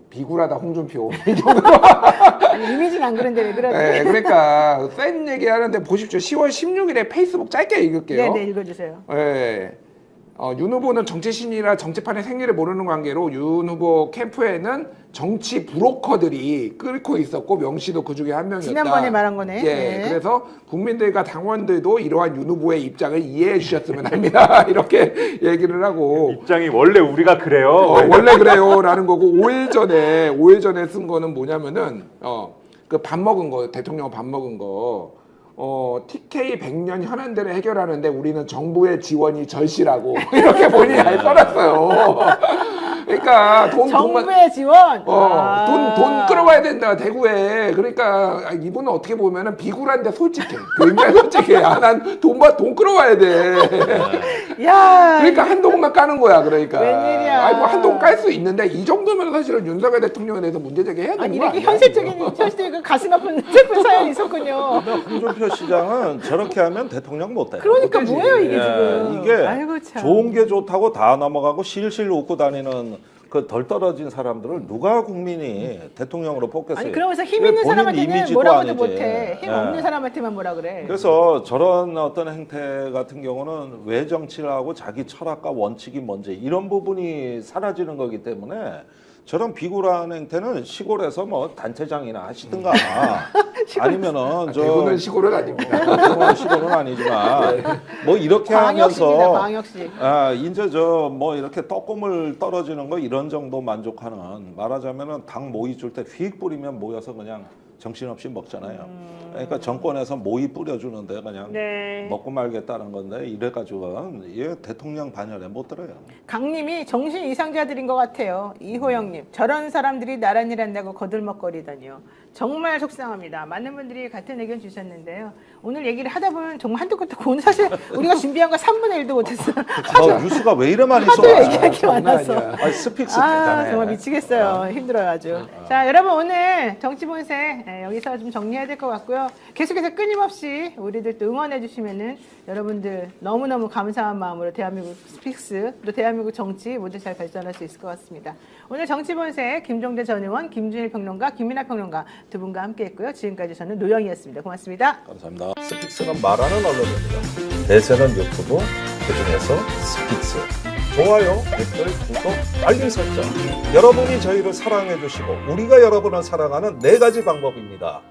비굴하다 홍준표 이 정도. 아니, 이미지는 안 그런데 왜 그러지? 네, 그러니까 센 얘기하는데 보십시오. 10월 16일에 페이스북 짧게 읽을게요. 네네, 읽어주세요. 네. 윤 후보는 정치신이라 정치판의 생리를 모르는 관계로 윤 후보 캠프에는 정치 브로커들이 끓고 있었고, 명 씨도 그 중에 한 명이었다. 지난번에 말한 거네. 예, 네. 그래서 국민들과 당원들도 이러한 윤 후보의 입장을 이해해 주셨으면 합니다. 이렇게 얘기를 하고, 입장이 원래 우리가 그래요. 원래 그래요라는 거고, 5일 전에 쓴 거는 뭐냐면은 그 밥 먹은 거, 대통령 밥 먹은 거. TK 100년 현안들을 해결하는데 우리는 정부의 지원이 절실하고 이렇게 본인이 잘 써놨어요. 그러니까 정부의 지원. 돈 끌어와야 된다 대구에. 그러니까 이분은 어떻게 보면은 비굴한데 솔직해. 굉장히 솔직해. 난 돈 끌어와야 돼. 야. 그러니까 한동훈만 까는 거야. 그러니까. 웬일이야. 아니 뭐 한동훈 깔 수 있는데 이 정도면 사실은 윤석열 대통령에 대해서 문제 제기해야 되는 아니 거 이렇게 아니야? 현실적인 가슴 아픈 슬픈 사연이 있었군요. 홍준표 시장은 저렇게 하면 대통령 못 돼요. 그러니까 어떡하지? 뭐예요 이게 예, 지금? 이게 아이고 참. 좋은 게 좋다고 다 넘어가고 실실 웃고 다니는 그 덜 떨어진 사람들을 누가 국민이 대통령으로 뽑겠어요? 아니 그러면서 힘 왜 있는 본인 사람한테는 이미지도 뭐라고도 아니지. 못해. 힘 예. 없는 사람한테만 뭐라 그래. 그래서 저런 어떤 행태 같은 경우는 왜 정치를 하고 자기 철학과 원칙이 뭔지 이런 부분이 사라지는 거기 때문에 저런 비굴한 행태는 시골에서 뭐 단체장이나 하시든가 아니면은 저 대구는 시골은 아닙니다. 시골은 아니지만 뭐 이렇게 광역시입니다. 하면서 광역시. 이제 저 뭐 이렇게 떡고물 떨어지는 거 이런 정도 만족하는, 말하자면은 당 모이 줄 때 휙 뿌리면 모여서 그냥 정신없이 먹잖아요. 그러니까 정권에서 모이 뿌려주는데 그냥 네. 먹고 말겠다는 건데 이래가지고는 이게 대통령 반열에 못 들어요. 강님이 정신 이상자들인 것 같아요. 이호영님, 저런 사람들이 나란 일 한다고 거들먹거리다니요. 정말 속상합니다. 많은 분들이 같은 의견 주셨는데요. 오늘 얘기를 하다 보면 정말 한도 끝도 없고, 오늘 사실 우리가 준비한 거 3분의 1도 못했어요. 뉴스가 왜 이래 많이 하도 써? 얘기할 게 많아서. 아니, 스픽스 대단해. 정말 미치겠어요. 힘들어요 아주. 자, 여러분 오늘 정치본색 여기서 좀 정리해야 될 것 같고요. 계속해서 끊임없이 우리들 또 응원해 주시면은 여러분들 너무너무 감사한 마음으로 대한민국 스픽스, 또 대한민국 정치 모두 잘 발전할 수 있을 것 같습니다. 오늘 정치본색 김종대 전 의원, 김준일 평론가, 김민하 평론가 두 분과 함께했고요. 지금까지 저는 노영이었습니다. 고맙습니다. 감사합니다. 스픽스는 말하는 언론입니다. 대세는 유튜브, 그중에서 스픽스. 좋아요, 댓글, 구독, 알림 설정. 여러분이 저희를 사랑해 주시고 우리가 여러분을 사랑하는 4가지 방법입니다.